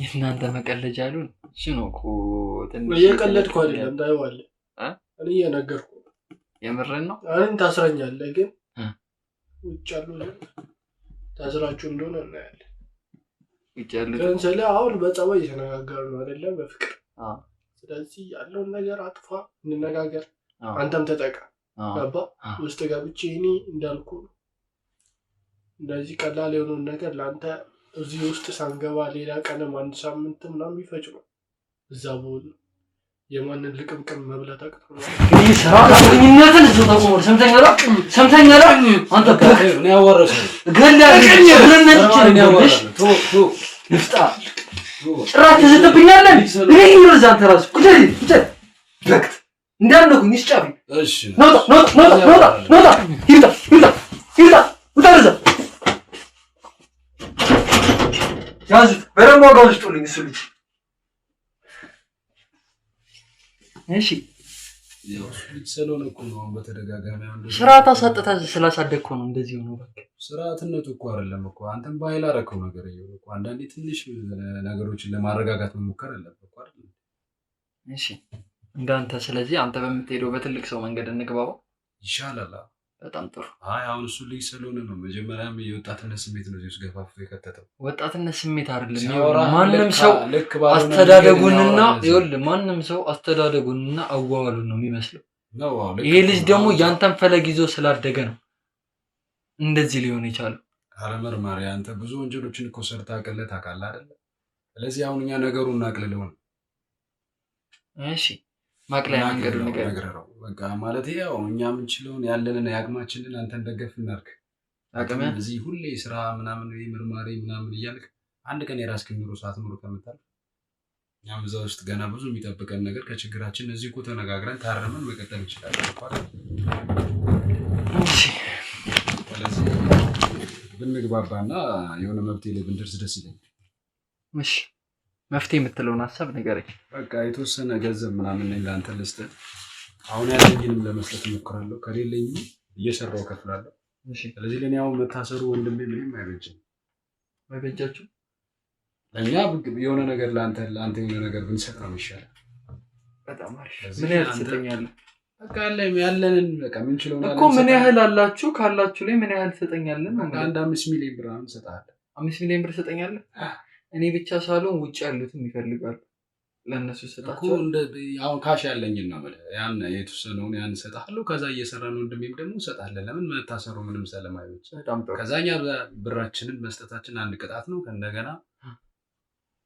Speaker 2: እናንተ መቀለጃ አሉን። እሺ ነው እኮ
Speaker 3: ትንሽ እየቀለድኩ አይደለም። ታይዋለህ እኔ እየነገርኩ
Speaker 2: የምርን ነው።
Speaker 3: አንተ ታስረኛለህ ግን ውጭ ያለው ታስራችሁ እንደሆነ እናያለን።
Speaker 2: ውጭ ያለው
Speaker 3: ግን ስለ አሁን በጸባይ እየተነጋገርን ነው አይደለም? በፍቅር ስለዚህ ያለውን ነገር አጥፋ፣ እንነጋገር። አንተም ተጠቃ ገባ ውስጥ ገብቼ እኔ እንዳልኩ እንደዚህ ቀላል የሆነውን ነገር ለአንተ እዚህ ውስጥ ሳንገባ ሌላ ቀንም 1 ሳምንት ምናምን የሚፈጭ ነው። እዛ ቦል የማንን ልቅምቅም መብላት አቅቶ ነው።
Speaker 2: ይሄ ስራ ለኝነትን ተቆሞ ሰምተኛላ አንተ ነው ያወረሰ ገላ ያገኝ ምን ነጭ ነው ያወረሰ ቶ ንፍጣ ጭራሽ ትዝትብኛለህ። ይሄ ይወዛ አንተ ራሱ ቁጭ በክት እንዳልነኩኝ ይስጫቢ።
Speaker 4: እሺ
Speaker 2: ኖታ ይርታ ውጣ ያዙት በደንብ ዋጋውን ስጡልኝ። እሱ ልጅ እሺ
Speaker 4: ያው ልጅ ስለሆነ እኮ ነው በተደጋጋሚ
Speaker 2: ስርዓት አሳጥታ ስላሳደግከው ነው እንደዚህ ሆኖ። በቃ
Speaker 4: ስርዓትነቱ እኮ አይደለም እኮ አንተም ባይል አደረከው ነገር ይኸው እኮ አንዳንዴ ትንሽ ነገሮችን ለማረጋጋት መሞከር አለበት እኮ አይደል?
Speaker 2: እሺ እንዳንተ ስለዚህ አንተ በምትሄደው በትልቅ ሰው መንገድ እንግባባ
Speaker 4: ይሻላል።
Speaker 2: በጣም ጥሩ።
Speaker 4: አይ አሁን እሱ ልጅ ስለሆነ ነው መጀመሪያም የወጣትነት ስሜት ነው እዚህ ውስጥ ገፋፍቶ የከተተው።
Speaker 2: ወጣትነት ስሜት አይደለም። ማንም ሰው አስተዳደጉንና ይኸውልህ ማንም ሰው አስተዳደጉንና አዋዋሉን ነው የሚመስለው። ይሄ ልጅ ደግሞ ያንተን ፈለግ ይዞ ስላደገ ነው እንደዚህ ሊሆን የቻለው።
Speaker 4: አረ መርማሪ አንተ ብዙ ወንጀሎችን እኮ ሰርታ አቀለት አቃል አይደለ? ስለዚህ አሁን እኛ ነገሩን እናቅልለው ነው።
Speaker 2: እሺ ማቅለያ መንገዱ ነገር
Speaker 4: በቃ ማለት ያው እኛ የምንችለውን ያለንን ያቅማችንን አንተን ደገፍ እናድርግ። አቅም እዚህ ሁሌ ስራ ምናምን ምርማሪ ምናምን እያልክ አንድ ቀን የራስህን ኑሮ ሳትኖር ከምታልፍ እኛም እዛ ውስጥ ገና ብዙ የሚጠብቀን ነገር ከችግራችን እዚህ እኮ ተነጋግረን ታረመን መቀጠል እንችላለን አይደል?
Speaker 2: እሺ
Speaker 4: ስለዚህ ብንግባባና የሆነ መፍትሄ ላይ ብንደርስ ደስ ይለኛል።
Speaker 2: እሺ መፍትሄ የምትለውን ሀሳብ ንገረኝ።
Speaker 4: በቃ የተወሰነ ገንዘብ ምናምን ነኝ ለአንተ ልስጥህ። አሁን ያለኝንም ለመስጠት እሞክራለሁ፣ ከሌለኝም እየሰራሁ እከፍላለሁ። ስለዚህ ለእኔ አሁን መታሰሩ ወንድሜ ምንም አይበጅም።
Speaker 2: አይበጃችሁ?
Speaker 4: ለእኛ የሆነ ነገር ለአንተ የሆነ ነገር ብንሰጥ ነው የሚሻለው።
Speaker 2: በጣም አሪፍ። ምን ያህል ትሰጠኛለህ?
Speaker 4: በቃ ያለንን በቃ ምንችለው
Speaker 2: እኮ ምን ያህል አላችሁ? ካላችሁ ላይ ምን ያህል ትሰጠኛለህ?
Speaker 4: አንድ 5 ሚሊዮን ብር እንሰጥሃለን።
Speaker 2: 5 ሚሊዮን ብር ትሰጠኛለህ? እኔ ብቻ ሳልሆን ውጭ ያሉትም ይፈልጋሉ። ለነሱ ሰጣቸው።
Speaker 4: አሁን ካሽ ያለኝን ነው ማለት ያን የተወሰነውን ያን ሰጣለሁ። ከዛ እየሰራን ወንድሜም ደግሞ ሰጣለን። ለምን መታሰሩ ምንም ስለማይወጭ ከዛኛ ብራችንን መስጠታችን አንድ ቅጣት ነው። ከእንደገና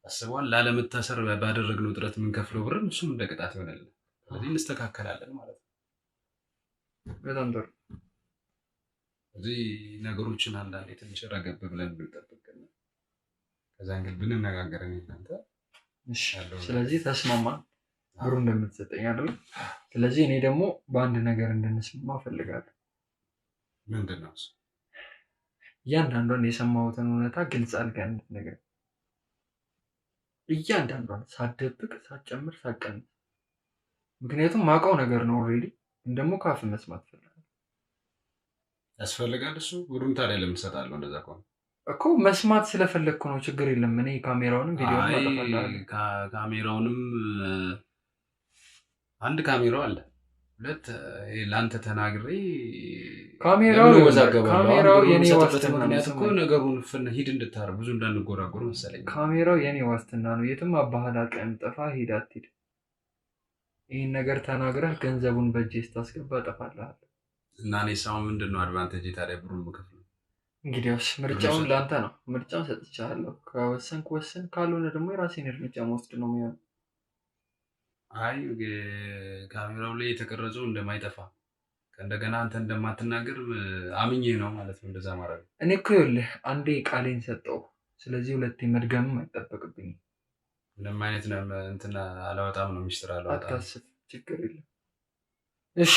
Speaker 4: አስበዋል ላለመታሰር ባደረግነው ጥረት የምንከፍለው ብርም እሱም እንደ ቅጣት ይሆናል። ስለዚህ እንስተካከላለን ማለት ነው።
Speaker 2: በጣም ጥሩ።
Speaker 4: እዚህ ነገሮችን አንዳንዴ ትንሽ ረገብ ብለን ብንጠብቅ ከዛ እንግዲህ ብንነጋገር እናንተ
Speaker 2: እሺ ስለዚህ ተስማማን ብሩ እንደምትሰጠኝ አይደል? ስለዚህ እኔ ደግሞ በአንድ ነገር እንድንስማማ ፈልጋለሁ።
Speaker 4: ምንድነው እሱ?
Speaker 2: እያንዳንዷን የሰማሁትን እውነታ ግልጽ አድርገህ እንድትነግረኝ። እያንዳንዷን ሳትደብቅ፣ ሳትጨምር፣ ሳትቀንስ። ምክንያቱም ማውቀው ነገር ነው ኦልሬዲ ደግሞ ካፍ መስማት ፈልጋለሁ።
Speaker 4: ያስፈልጋል እሱ ብሩን ታዲያ ለምን እሰጣለሁ? እንደዛ ከሆነ
Speaker 2: እኮ መስማት ስለፈለግኩ ነው። ችግር የለም። እኔ ካሜራውንም ቪዲዮንም አጠፋልሃለሁ።
Speaker 4: ካሜራውንም አንድ ካሜራው አለ፣ ሁለት ለአንተ ተናግሬ
Speaker 2: ካሜራው የኔ ዋስትና
Speaker 4: ምክንያት እኮ ነገሩን ሂድ እንድታረግ ብዙ እንዳንጎራጎር መሰለኝ።
Speaker 2: ካሜራው የኔ ዋስትና ነው። የትም አባህል ቀን ጠፋ ሂድ አትሂድ ይህን ነገር ተናግረህ ገንዘቡን በእጄ ስታስገባ እጠፋልሃለሁ።
Speaker 4: እና እኔ ሳው ምንድነው አድቫንቴጅ ታዲያ ብሩን መከፍል?
Speaker 2: እንግዲያውስ ምርጫውን ለአንተ ነው። ምርጫውን ሰጥቻለሁ። ከወሰንክ ወሰን፣ ካልሆነ ደግሞ የራሴን እርምጃ መውሰድ ነው የሚሆነው።
Speaker 4: አይ ካሜራው ላይ የተቀረጸው እንደማይጠፋ ከእንደገና አንተ እንደማትናገር አምኜ ነው ማለት ነው እንደዛ ማድረግ።
Speaker 2: እኔ እኮ ይኸውልህ አንዴ ቃሌን ሰጠው። ስለዚህ ሁለቴ መድገምም አይጠበቅብኝም።
Speaker 4: ምንም አይነት እንትን አላወጣም ነው ሚስጥር አላወጣም።
Speaker 2: አታስብ፣ ችግር የለም። እሺ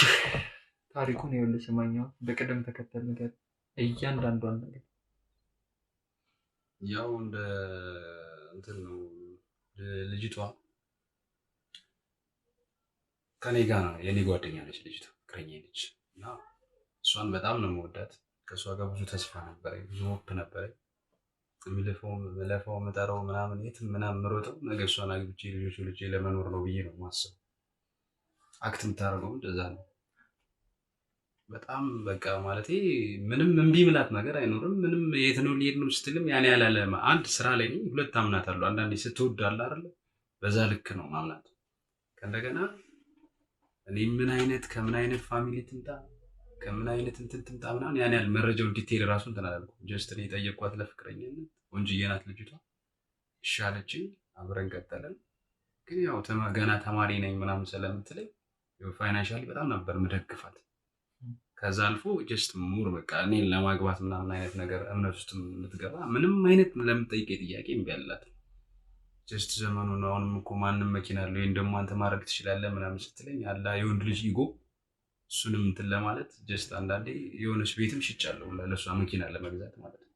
Speaker 2: ታሪኩን ይኸውልህ ስማኛው በቅደም ተከተል ነገር እያንዳንዷን ነገር
Speaker 4: ያው እንደ እንትን ነው። ልጅቷ ከኔ ጋር ነው፣ የኔ ጓደኛ ነች ልጅቷ፣ ፍቅረኛ ነች እና እሷን በጣም ነው የምወዳት። ከእሷ ጋር ብዙ ተስፋ ነበረኝ፣ ብዙ ሆፕ ነበረኝ። ምለፈው ምጠራው ምናምን የትም ምናምን ምሮጠው ነገ እሷን አግብቼ ልጆች ለመኖር ነው ብዬ ነው ማስበው። አክት የምታደርገው እንደዛ ነው። በጣም በቃ ማለት ምንም እምቢ ምላት ነገር አይኖርም። ምንም የት ነው ሊሄድ ነው ስትልም ያን ያላለ አንድ ስራ ላይ ነኝ፣ ሁለት አምናታለሁ። አንዳንዴ ስትወዳለ አይደል በዛ ልክ ነው ማምናት። ከእንደገና እኔ ምን አይነት ከምን አይነት ፋሚሊ ትምጣ ከምን አይነት እንትን ትምጣ ምናምን ያን ያህል መረጃውን ዲቴይል ራሱን ተናላልኩ። ጀስት እኔ ጠየቅኳት ለፍቅረኛነት፣ ቆንጅዬ ናት ልጅቷ፣ ይሻለችኝ፣ አብረን ቀጠለን። ግን ያው ገና ተማሪ ነኝ ምናምን ስለምትለኝ ፋይናንሻሊ በጣም ነበር ምደግፋት። ከዛ አልፎ ጀስት ሙር በቃ እኔን ለማግባት ምናምን አይነት ነገር እምነት ውስጥ የምትገባ ምንም አይነት ለምትጠይቀኝ ጥያቄ እምቢ አልላት። ጀስት ዘመኑ ነው። አሁንም እኮ ማንም መኪና አለው ወይም ደግሞ አንተ ማድረግ ትችላለህ ምናምን ስትለኝ አላ የወንድ ልጅ ኢጎ እሱንም እንትን ለማለት ጀስት አንዳንዴ የሆነች ቤትም ሽጫለሁ ለእሷ መኪና ለመግዛት ማለት ነው።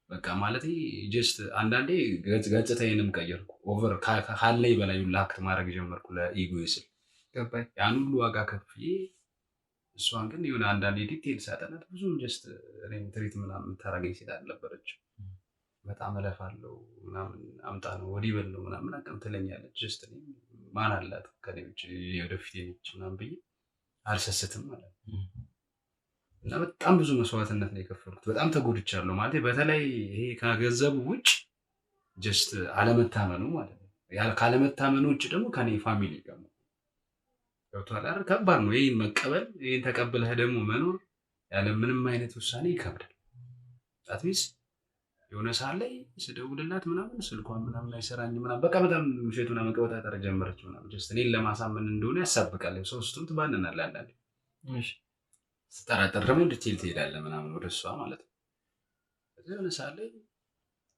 Speaker 4: በቃ ማለት ጀስት አንዳንዴ ገጽታዬንም ቀየርኩ። ኦቨር ካለኝ በላይ ላክት ማድረግ ጀመርኩ ለኢጎ ስል
Speaker 2: ገባኝ።
Speaker 4: ያን ሁሉ ዋጋ ከፍዬ እሷን ግን የሆነ አንዳንዴ ዲቴል ሳጠናት ብዙም ጀስት እኔም ትሪት ምናምን የምታረገኝ ሴት አልነበረችም። በጣም እለፋለሁ ምናምን አምጣ ነው ወዲህ በል ነው ምናምን አቅም ትለኛለች። ጀስት ማን አላት ከኔ ውጭ ወደፊት ነች ምናምን ብዬ አልሰስትም ማለት ነው። እና በጣም ብዙ መስዋዕትነት ነው የከፈልኩት። በጣም ተጎድቻለሁ ማለት በተለይ ይሄ ከገንዘቡ ውጭ ጀስት አለመታመኑ ማለት ነው። ካለመታመኑ ውጭ ደግሞ ከኔ ፋሚሊ ጋር ገብቶሃል አይደል? ከባድ ነው ይሄን መቀበል። ይሄን ተቀብለህ ደግሞ መኖር ያለ ምንም አይነት ውሳኔ ይከብዳል። አትሊስ የሆነ ሰዓት ላይ ስደውልላት ምናምን ስልኳን ምናምን አይሰራኝ ምናምን በቃ በጣም ውሸቱን መቀበጣጠር ጀመረች ምናምን። ጀስት እኔን ለማሳመን እንደሆነ ያሳብቃል። ሰው ስትሆን ትባንናለህ አንዳንዴ። እሺ ስጠራጠር ደግሞ ዲቴል ትሄዳለህ ምናምን ወደ እሷ ማለት ነው። ከዛ የሆነ ሰዓት ላይ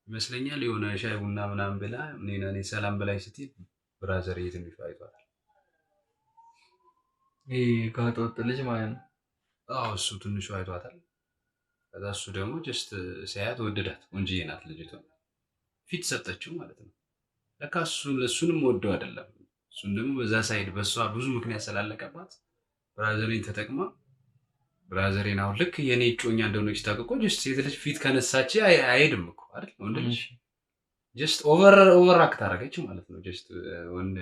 Speaker 4: ይመስለኛል የሆነ ሻይ ቡና ምናምን ብላ እኔ ሰላም በላይ ስትሄድ ብራዘር ትንሹ አይቷታል።
Speaker 2: ይሄ ጋጠ ወጥ ልጅ ማለት ነው።
Speaker 4: አዎ እሱ ትንሹ አይቷታል። ከዛ እሱ ደግሞ ጀስት ሲያያት ወደዳት። ቆንጆዬ ናት ልጅቷ። ፊት ሰጠችው ማለት ነው። ለካ እሱንም ወደው አይደለም። እሱን ደግሞ በዛ ሳይድ በእሷ ብዙ ምክንያት ስላለቀባት ብራዘሬን ተጠቅማ ብራዘሬን አሁን ልክ የኔ እጮኛ እንደሆነች ታውቅ እኮ ጀስት ሴት ልጅ ፊት ከነሳች አይሄድም እኮ አይደል? ወንድ ልጅ ጀስት ኦቨር አክት አደረገች ማለት ነው። ጀስት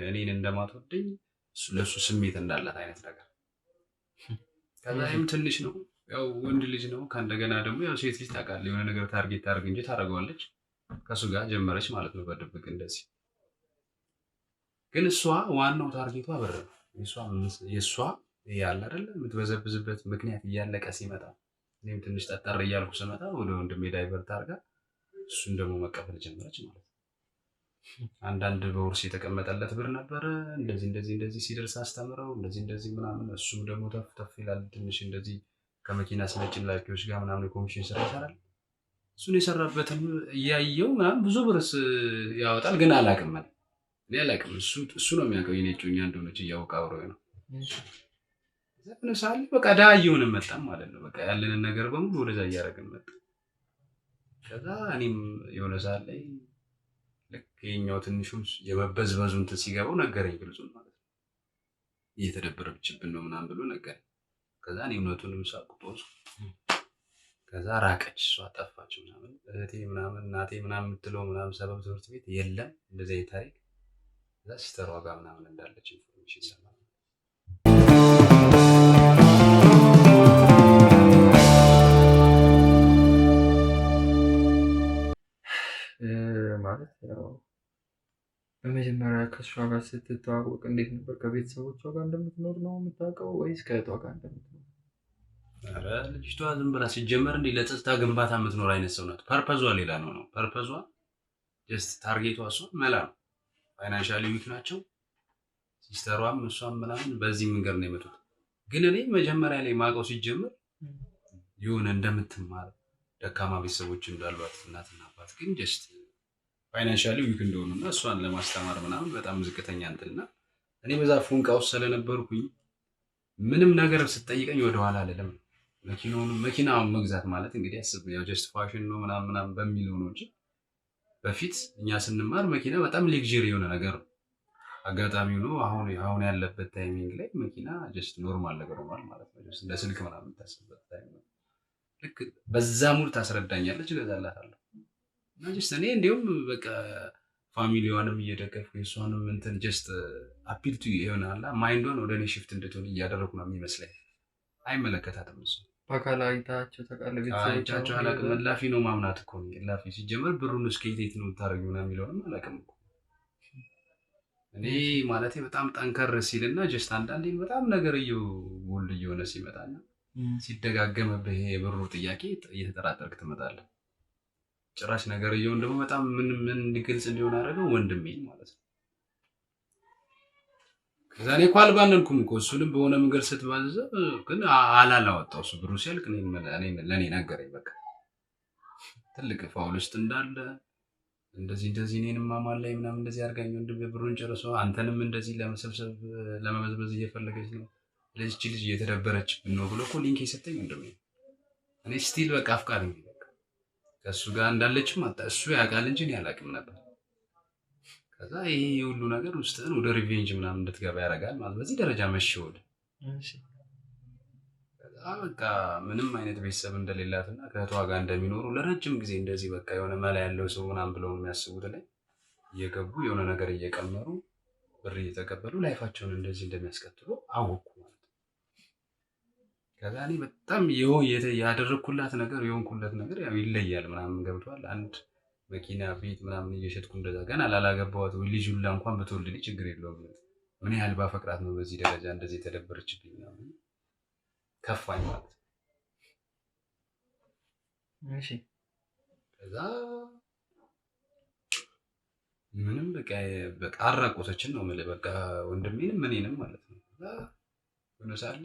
Speaker 4: እኔን እንደማትወደኝ ለሱ ስሜት እንዳላት አይነት ነገር። ከዛም ትንሽ ነው ያው ወንድ ልጅ ነው። ከእንደገና ደግሞ ያው ሴት ልጅ ታውቃለህ የሆነ ነገር ታርጌት ታደርግ እንጂ ታደርገዋለች። ከሱ ጋር ጀመረች ማለት ነው በድብቅ እንደዚህ። ግን እሷ ዋናው ታርጌቷ ብር ነው። የእሷ ያለ አይደለ የምትበዘብዝበት ምክንያት እያለቀ ሲመጣ እኔም ትንሽ ጠጠር እያልኩ ስመጣ ወደ ወንድሜ ዳይቨርት አድርጋ እሱን ደግሞ መቀበል ጀመረች ማለት ነው። አንዳንድ በውርስ የተቀመጠለት ብር ነበረ። እንደዚህ ሲደርስ አስተምረው እንደዚህ ምናምን እሱም ደግሞ ተፍ ይላል ትንሽ እንደዚህ ከመኪና አስመጪላኪዎች ጋር ምናምን የኮሚሽን ስራ ይሰራል። እሱን የሰራበትን እያየው ምናምን ብዙ ብርስ ያወጣል። ግን አላውቅም እኔ አላውቅም። እሱ ነው የሚያውቀው የኔ እጮኛ እንደሆነች እያወቀ አብሮኝ ነው። ዘፈነ ሳል በቃ ዳ እየሆነ መጣም ማለት ነው። በቃ ያለንን ነገር በሙሉ ወደዛ እያደረግን መጣ። ከዛ እኔም የሆነ ሰዓት ላይ ልክ የኛው ትንሹም የመበዝበዙ እንትን ሲገባው ነገረኝ ግልጹን ማለት ነው። እየተደበረብችብን ነው ምናምን ብሎ ነገረኝ። ከዛ እኔ እውነቱንም ሳቁጦስ ከዛ ራቀች። እሷ ጠፋች ምናምን እህቴ ምናምን እናቴ ምናምን የምትለው ምናምን ሰበብ ትምህርት ቤት የለም እንደዚህ አይነት ታሪክ። ከዛ ሲስተሯ ጋር ምናምን እንዳለች ኢንፎርሜሽን ሰማ
Speaker 2: ማለት ያው በመጀመሪያ ከእሷ ጋር ስትተዋወቅ እንዴት ነበር? ከቤተሰቦቿ ጋር እንደምትኖር ነው የምታውቀው ወይስ ከእህቷ ጋር እንደምትኖር?
Speaker 4: ኧረ ልጅቷ ዝም ብላ ሲጀመር እንዲህ ለጸጥታ ግንባታ የምትኖር አይነት ሰው ናት። ፐርፐዟ ሌላ ነው። ፐርፐዟ ጀስት ታርጌቷ እሷ መላ ነው። ፋይናንሻሊ ዊክ ናቸው ሲስተሯም እሷም ምናምን በዚህ መንገድ ነው የመጡት። ግን እኔ መጀመሪያ ላይ ማውቀው ሲጀምር የሆነ እንደምትማር ደካማ ቤተሰቦች እንዳሏት እናትና አባት ግን ጀስት ፋይናንሻሊ ዊክ እንደሆኑና እሷን ለማስተማር ምናምን በጣም ዝቅተኛ እንትና እኔ በዛ ፉንቃ ውስጥ ስለነበርኩኝ ምንም ነገር ስትጠይቀኝ ወደኋላ አልልም። መኪናውን መግዛት ማለት እንግዲህ አስብ ያው ጀስት ፋሽን ነው ምናምን በሚለው ነው እንጂ በፊት እኛ ስንማር መኪና በጣም ሌክዠሪ የሆነ ነገር ነው። አጋጣሚው ነው አሁን ያለበት ታይሚንግ ላይ መኪና ጀስት ኖርማል ነገር ሆኗል ማለት ነው። ጀስት እንደ ስልክ ምናምን የምታስብበት ታይም ነው። ልክ በዛ ሙድ ታስረዳኛለች፣ እገዛላታለሁ እና ጀስት እኔ እንዲሁም በቃ ፋሚሊዋንም እየደገፍኩ የእሷንም እንትን ጀስት አፒል ቱ ይሆናል ማይንዷን ወደ እኔ ሽፍት እንድትሆን እያደረኩ ነው የሚመስለኝ። አይመለከታትም እሱ
Speaker 2: በአካል አይታቸው ተቃለ
Speaker 4: ቤተሰቦቻቸው አላውቅም። እላፊ ነው ማምናት እኮ ነው እላፊ። ሲጀመር ብሩን እስከ የት ነው የምታደርጊው ምናምን የሚለውንም አላውቅም እኮ እኔ ማለቴ በጣም ጠንከር ሲልና ጀስት አንዳንዴ በጣም ነገርየው ቦልድ እየሆነ ሲመጣና ሲደጋገምብህ የብሩ ጥያቄ እየተጠራጠርክ ትመጣለህ። ጭራሽ ነገርየውን ደግሞ በጣም ምን እንዲገልጽ እንዲሆን አደረገው ወንድሜን ማለት ነው። ከዛ እኔ እኮ አልባነንኩም እኮ እሱንም በሆነ መንገድ ስትባዘዘ ግን አላላወጣው እሱ ብሩ ሲያልቅ ለእኔ ነገረኝ። በቃ ትልቅ ፋውል ውስጥ እንዳለ እንደዚህ እኔንም ማማን ላይ ምናምን እንደዚህ አድርጋኝ ወንድም ብሩን ጨርሶ አንተንም እንደዚህ ለመሰብሰብ ለመበዝበዝ እየፈለገች ነው ለዚች ልጅ እየተደበረች ነው ብሎ እኮ ሊንክ የሰጠኝ ወንድም ነው። እኔ ስቲል በቃ አፍቃሪ ነኝ። በቃ ከእሱ ጋር እንዳለችም እሱ ያውቃል እንጂ እኔ አላውቅም ነበር። ከዛ ይሄ ሁሉ ነገር ውስጥህን ወደ ሪቬንጅ ምናምን እንድትገባ ያደርጋል ማለት በዚህ ደረጃ መሸወድ። በቃ ምንም አይነት ቤተሰብ እንደሌላትና ከእህቷ ጋር እንደሚኖሩ ለረጅም ጊዜ እንደዚህ በቃ የሆነ መላ ያለው ሰው ምናምን ብለው የሚያስቡት ላይ እየገቡ የሆነ ነገር እየቀመሩ ብር እየተቀበሉ ላይፋቸውን እንደዚህ እንደሚያስቀጥሉ አወኩ ማለት ነው። ከዛ እኔ በጣም ያደረኩላት ነገር የሆንኩለት ነገር ያው ይለያል ምናምን ገብቷል። አንድ መኪና ቤት ምናምን እየሸጥኩ እንደዛ ገና ላላገባኋት ወይ ልጅ ሁላ እንኳን ብትወልድ ችግር የለውም ምን ያህል ባፈቅራት ነው በዚህ ደረጃ እንደዚህ ተደበረችብኝ ምናምን ከፋኝ ማለት ነው።
Speaker 2: እሺ
Speaker 4: ከዛ ምንም በቃ አራቆተችን ነው ማለት በቃ ወንድሜንም እኔንም ማለት ነው። ከዛ ሆነ ሳለ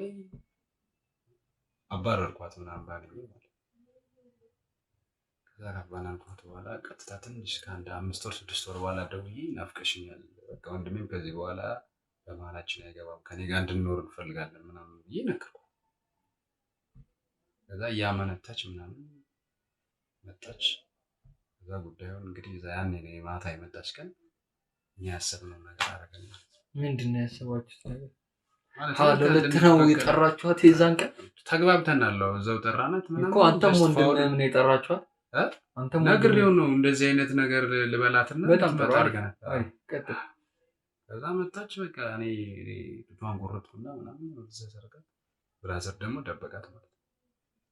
Speaker 4: አባረርኳት ምናምን ባለኝ ማለት ከዛ ካባናንኳት በኋላ ቀጥታ ትንሽ ከአንድ 5 ወር 6 ወር በኋላ ደውዬ ናፍቀሽኛል፣ በቃ ወንድሜም ከዚህ በኋላ በመሀላችን አይገባም ከኔ ጋር እንድንኖር እንፈልጋለን ምናምን ብዬ ነገርኳት። ከዛ ያመነታች ምናምን መጣች። ከዛ ጉዳዩን እንግዲህ ያኔ ማታ የመጣች ቀን እኛ ያሰብነው ነገር አደረገን።
Speaker 2: ምንድን ነው ያሰባችሁት ነገር? ለሁለት ነው የጠራችኋት? የዛን ቀን
Speaker 4: ተግባብተናል። እዛው ጠራናት ምናምን
Speaker 2: እኮ አንተም ወንድምህም ነው የጠራችኋት?
Speaker 4: አንተም ነግሬው ነው እንደዚህ አይነት ነገር ልበላትና
Speaker 2: በጣም ጥሩ
Speaker 4: አድርገናል።
Speaker 2: አይ ቀጥል።
Speaker 4: ከዛ መጣች። በቃ እኔ ጡቷን ቆረጥኩና ምናምን ወደዛ ሰረቀት ብራዘር ደግሞ ደበቃት ማለት ነው።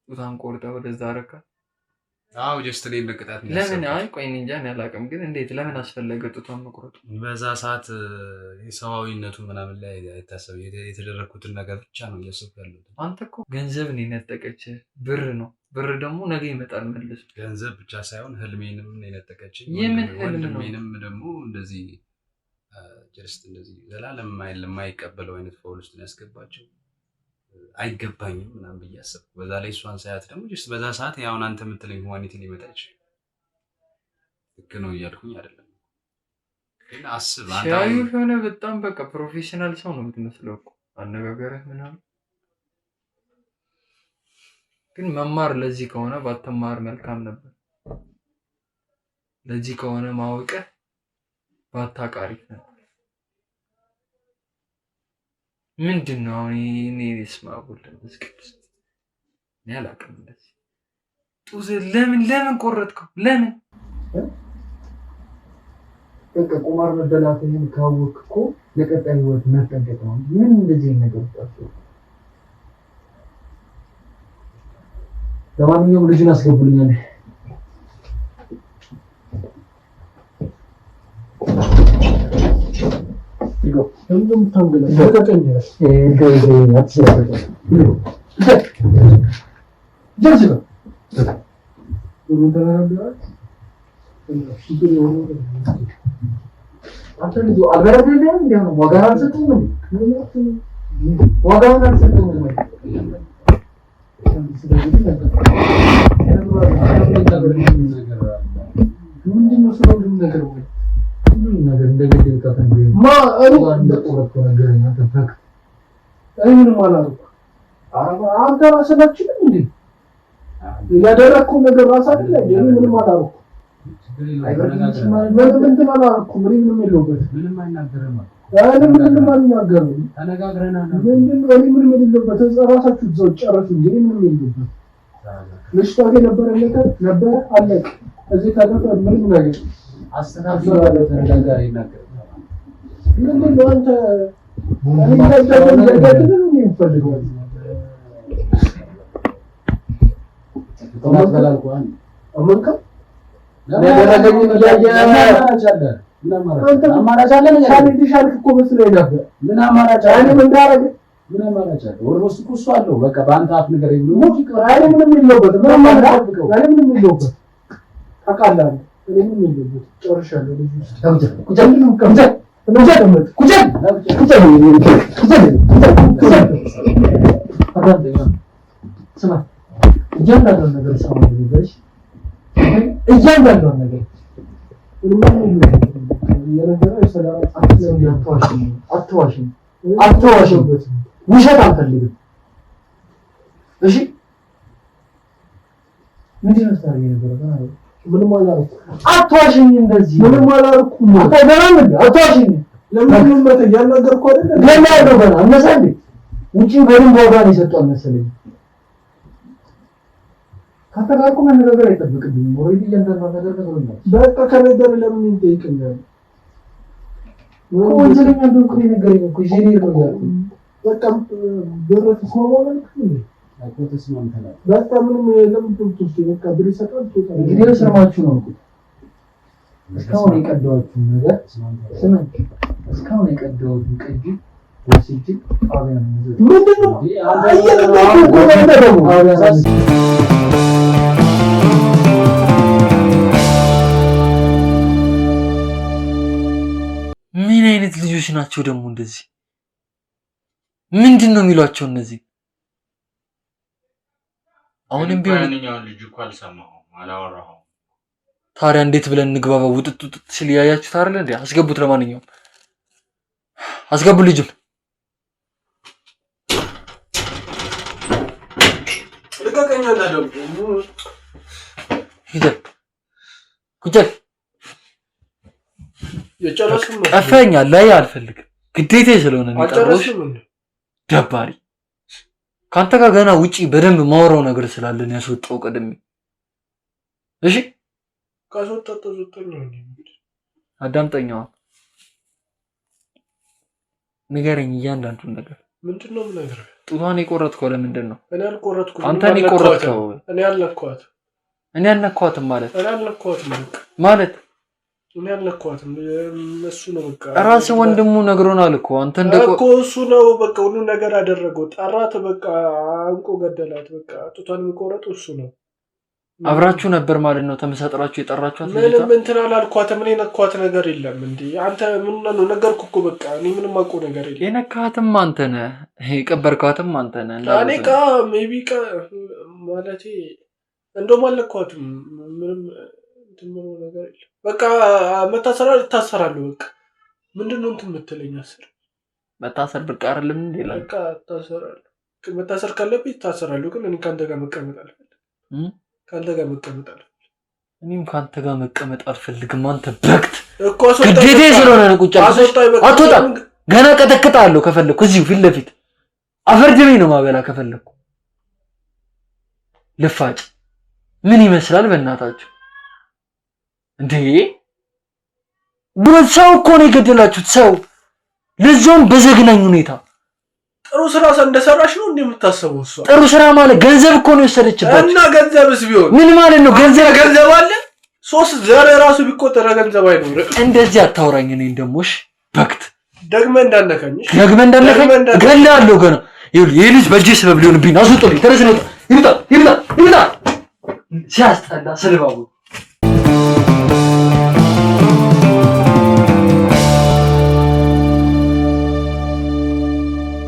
Speaker 2: ጡቷን ቆርጠህ ወደዛ አረካት?
Speaker 4: አዎ ጀስት እኔ እንደቅጣት ነው።
Speaker 2: ለምን? አይ ቆይ እኔ እንጃ እኔ አላውቅም፣ ግን እንዴት ለምን አስፈለገ ጡቷን መቁረጥ?
Speaker 4: በዛ ሰዓት የሰዋዊነቱ ምናምን ላይ አይታሰብ የተደረኩትን ነገር ብቻ ነው እያሰብኩ ያለሁት።
Speaker 2: አንተ እኮ ገንዘብ ነው የነጠቀች፣ ብር ነው። ብር ደግሞ ነገ ይመጣል መልሶ።
Speaker 4: ገንዘብ ብቻ ሳይሆን ህልሜንም ነው የነጠቀች።
Speaker 2: የምን ህልም ነው?
Speaker 4: ወንድሜንም ደግሞ እንደዚህ ጀስት እንደዚህ ዘላለም የማይቀበለው አይነት ፎል ውስጥ ነው ያስገባቸው። አይገባኝም ምናምን ብዬ አሰብኩ። በዛ ላይ እሷን ሳያት ደግሞ ጀስት በዛ ሰዓት ያውን አንተ የምትለኝ ሁማኒቲ ሊመጣ ይችላል። ልክ ነው እያልኩኝ አይደለም፣ ግን አስብ አንተ
Speaker 2: ሲያዩ የሆነ በጣም በቃ ፕሮፌሽናል ሰው ነው የምትመስለው እኮ አነጋገርህ ምናምን። ግን መማር ለዚህ ከሆነ ባትማር መልካም ነበር። ለዚህ ከሆነ ማወቅህ ባታቃሪፍ ነበር። ምንድን ነው እኔ ስማቡል እስከስ እኔ አላውቅም። እንደዚህ ጡት ለምን ቆረጥከው? ለምን
Speaker 5: በቃ ቁማር መበላትህን ካወቅህ እኮ ለቀጣይ ህይወት መጠንቀቅ ነው። ምን እንደዚህ ነገር ታስብ። ለማንኛውም ልጅን አስገቡልኛል። ይጎ እንደም ታንገለ ተቀቀኝ አንተ ራስህ አትችልም እንዴ? ያደረኩት ነገር ራስ አይደለ እንዴ? ምንም አላደረኩም። ምንም አላደረኩም። ምንም የለውበት። ምንም አይናገርም። ምንም አይናገርም። ተነጋግረናል። ምንም የለውበት። ራሳችሁ እዛው ጨረሱ እንጂ ምንም የለውበት። ልጅቷ ጋር የነበረ ነገር ነበረ አለቀ። እዚህ ታደፈ ምንም ነገር አስተካክሎ ተነጋጋሪ ይናገር። ምንድን ነው አንተ አትዋሽም። ውሸት አልፈልግም። እሺ ምንድን ነው ታሪክ ነበር? ምንም አላልኩም። አትዋሽኝ። እንደዚህ ምንም አላልኩም። አትዋሽኝ። ለምን መተ ያናገርኩ አይደል? ለምን ያደርጋል? አነሳንዴ ውጪ በደንብ ዋጋ ነው የሰጠው መሰለኝ። ከተጋርኩ መነጋገር አይጠብቅብኝም። ኦሬዲ እያንዳንዱ ነገር ተብሎኛል። በቃ ከነገር ለምን ይጠይቀኛል? ወንጀለኛ እንደሆንኩ ነገረኝ እኮ ጄኔ ነው ያልኩት። በቃ ብረት ሰሞኑን በቃ ምንም ለምን ትውስጥ በቃ ብር ይሰጣል። እንግዲህ ሰማችሁ ነው እኮ እስካሁን የቀደዋችሁ ነገር ስማኝ። እስካሁን የቀደዋችሁ ቅጂ ወስጂ አብያን ምንድነው?
Speaker 2: ምን አይነት ልጆች ናቸው ደግሞ እንደዚህ? ምንድነው የሚሏቸው እነዚህ? አሁንም ቢሆን
Speaker 6: ልጅ እኮ አልሰማሁም አላወራሁም።
Speaker 2: ታዲያ እንዴት ብለን እንግባባው? ውጥጥ ሲል ያያችሁት አይደል እንዴ? አስገቡት። ለማንኛውም አስገቡ ልጁን።
Speaker 3: ልቀቀኛና ደግሞ
Speaker 2: ሂድ ቁጭ
Speaker 3: የጨረስን ነው።
Speaker 2: ቀፈኛ ላይ አልፈልግም። ግዴታዬ ስለሆነ ነው። ደባሪ ካንተ ጋር ገና ውጪ በደንብ ማወራው ነገር ስላለን ያስወጣው ቀደም። እሺ
Speaker 3: ካስወጣው ተዘጠኛው
Speaker 2: አዳምጠኛው ንገረኝ እያንዳንዱን ነገር።
Speaker 3: ምንድነው ነገር?
Speaker 2: ጡቷን የቆረጥከው ለምንድን ነው?
Speaker 3: እኔ አልቆረጥኩም።
Speaker 2: አንተ ነህ የቆረጥከው።
Speaker 3: እኔ አልነካኋትም።
Speaker 2: እኔ አልነካኋትም ማለት
Speaker 3: እኔ አልነካኋትም
Speaker 2: ማለት
Speaker 3: እኔ አልነካኋትም። እሱ ነው በቃ
Speaker 2: ራስ ወንድሙ ነግሮናል እኮ አንተ እንደቆ
Speaker 3: እኮ እሱ ነው በቃ ሁሉ ነገር አደረገው። ጠራት በቃ አንቆ ገደላት። በቃ ጡቷን የሚቆረጠው እሱ ነው።
Speaker 2: አብራችሁ ነበር ማለት ነው ተመሳጥራችሁ የጠራችኋት?
Speaker 3: ምንም እንትን አላልኳትም። እኔ ነካኋት ነገር የለም እንዴ አንተ ምን ነው ነገርኩህ እኮ በቃ እኔ ምንም አውቀው ነገር የለም።
Speaker 2: የነካሃትም አንተ ነህ፣ የቀበርካትም አንተ ነህ።
Speaker 3: እኔ ቃ ሜቢ ቃ ማለቴ እንደውም አልነካኋትም። ምንም እንትን ምን ነገር የለም። በቃ ይታሰራሉ። በቃ ምንድነው እንትን የምትለኝ?
Speaker 2: መታሰር ብርቅ አይደለም እንዴ?
Speaker 3: በቃ ታሰራሉ። መታሰር ካለብኝ ይታሰራሉ። ግን እኔ ካንተ ጋር መቀመጥ አልፈልግም። ካንተ ጋር መቀመጥ አልፈልግም።
Speaker 2: እኔም ካንተ ጋር መቀመጥ አልፈልግም። አንተ በክት
Speaker 3: እኮ አስወጣኝ።
Speaker 2: ግዴታዬ ስለሆነ ነው ቁጭ አልኩት። አትወጣም። ገና ቀጠቅጣለሁ ከፈለኩ እዚሁ ፊት ለፊት አፈርድሜ ነው ማበላ ከፈለኩ። ልፋጭ ምን ይመስላል በእናታችሁ እንዴ? ብረት ሰው እኮ ነው የገደላችሁት። ሰው ለዛውም በዘግናኝ ሁኔታ።
Speaker 3: ጥሩ ስራ እንደሰራሽ ነው እንደምታስበው? እሷ ጥሩ
Speaker 2: ስራ ማለት ገንዘብ እኮ ነው የወሰደችበት።
Speaker 3: እና ገንዘብስ ቢሆን
Speaker 2: ምን ማለት ነው?
Speaker 3: ገንዘብ አለ። ሶስት ዘር ራሱ ቢቆጠር ገንዘብ አይኖርም።
Speaker 2: እንደዚህ አታውራኝ። እኔ እንደሞሽ በክት
Speaker 3: ደግመህ እንዳነካኝ
Speaker 2: ገላለሁ ገና። ይሄ ልጅ በእጄ ሰበብ ሊሆንብኝ አስወጡልኝ። ተረስ ነው። ይምጣ ሲያስጠላ ስልባቡ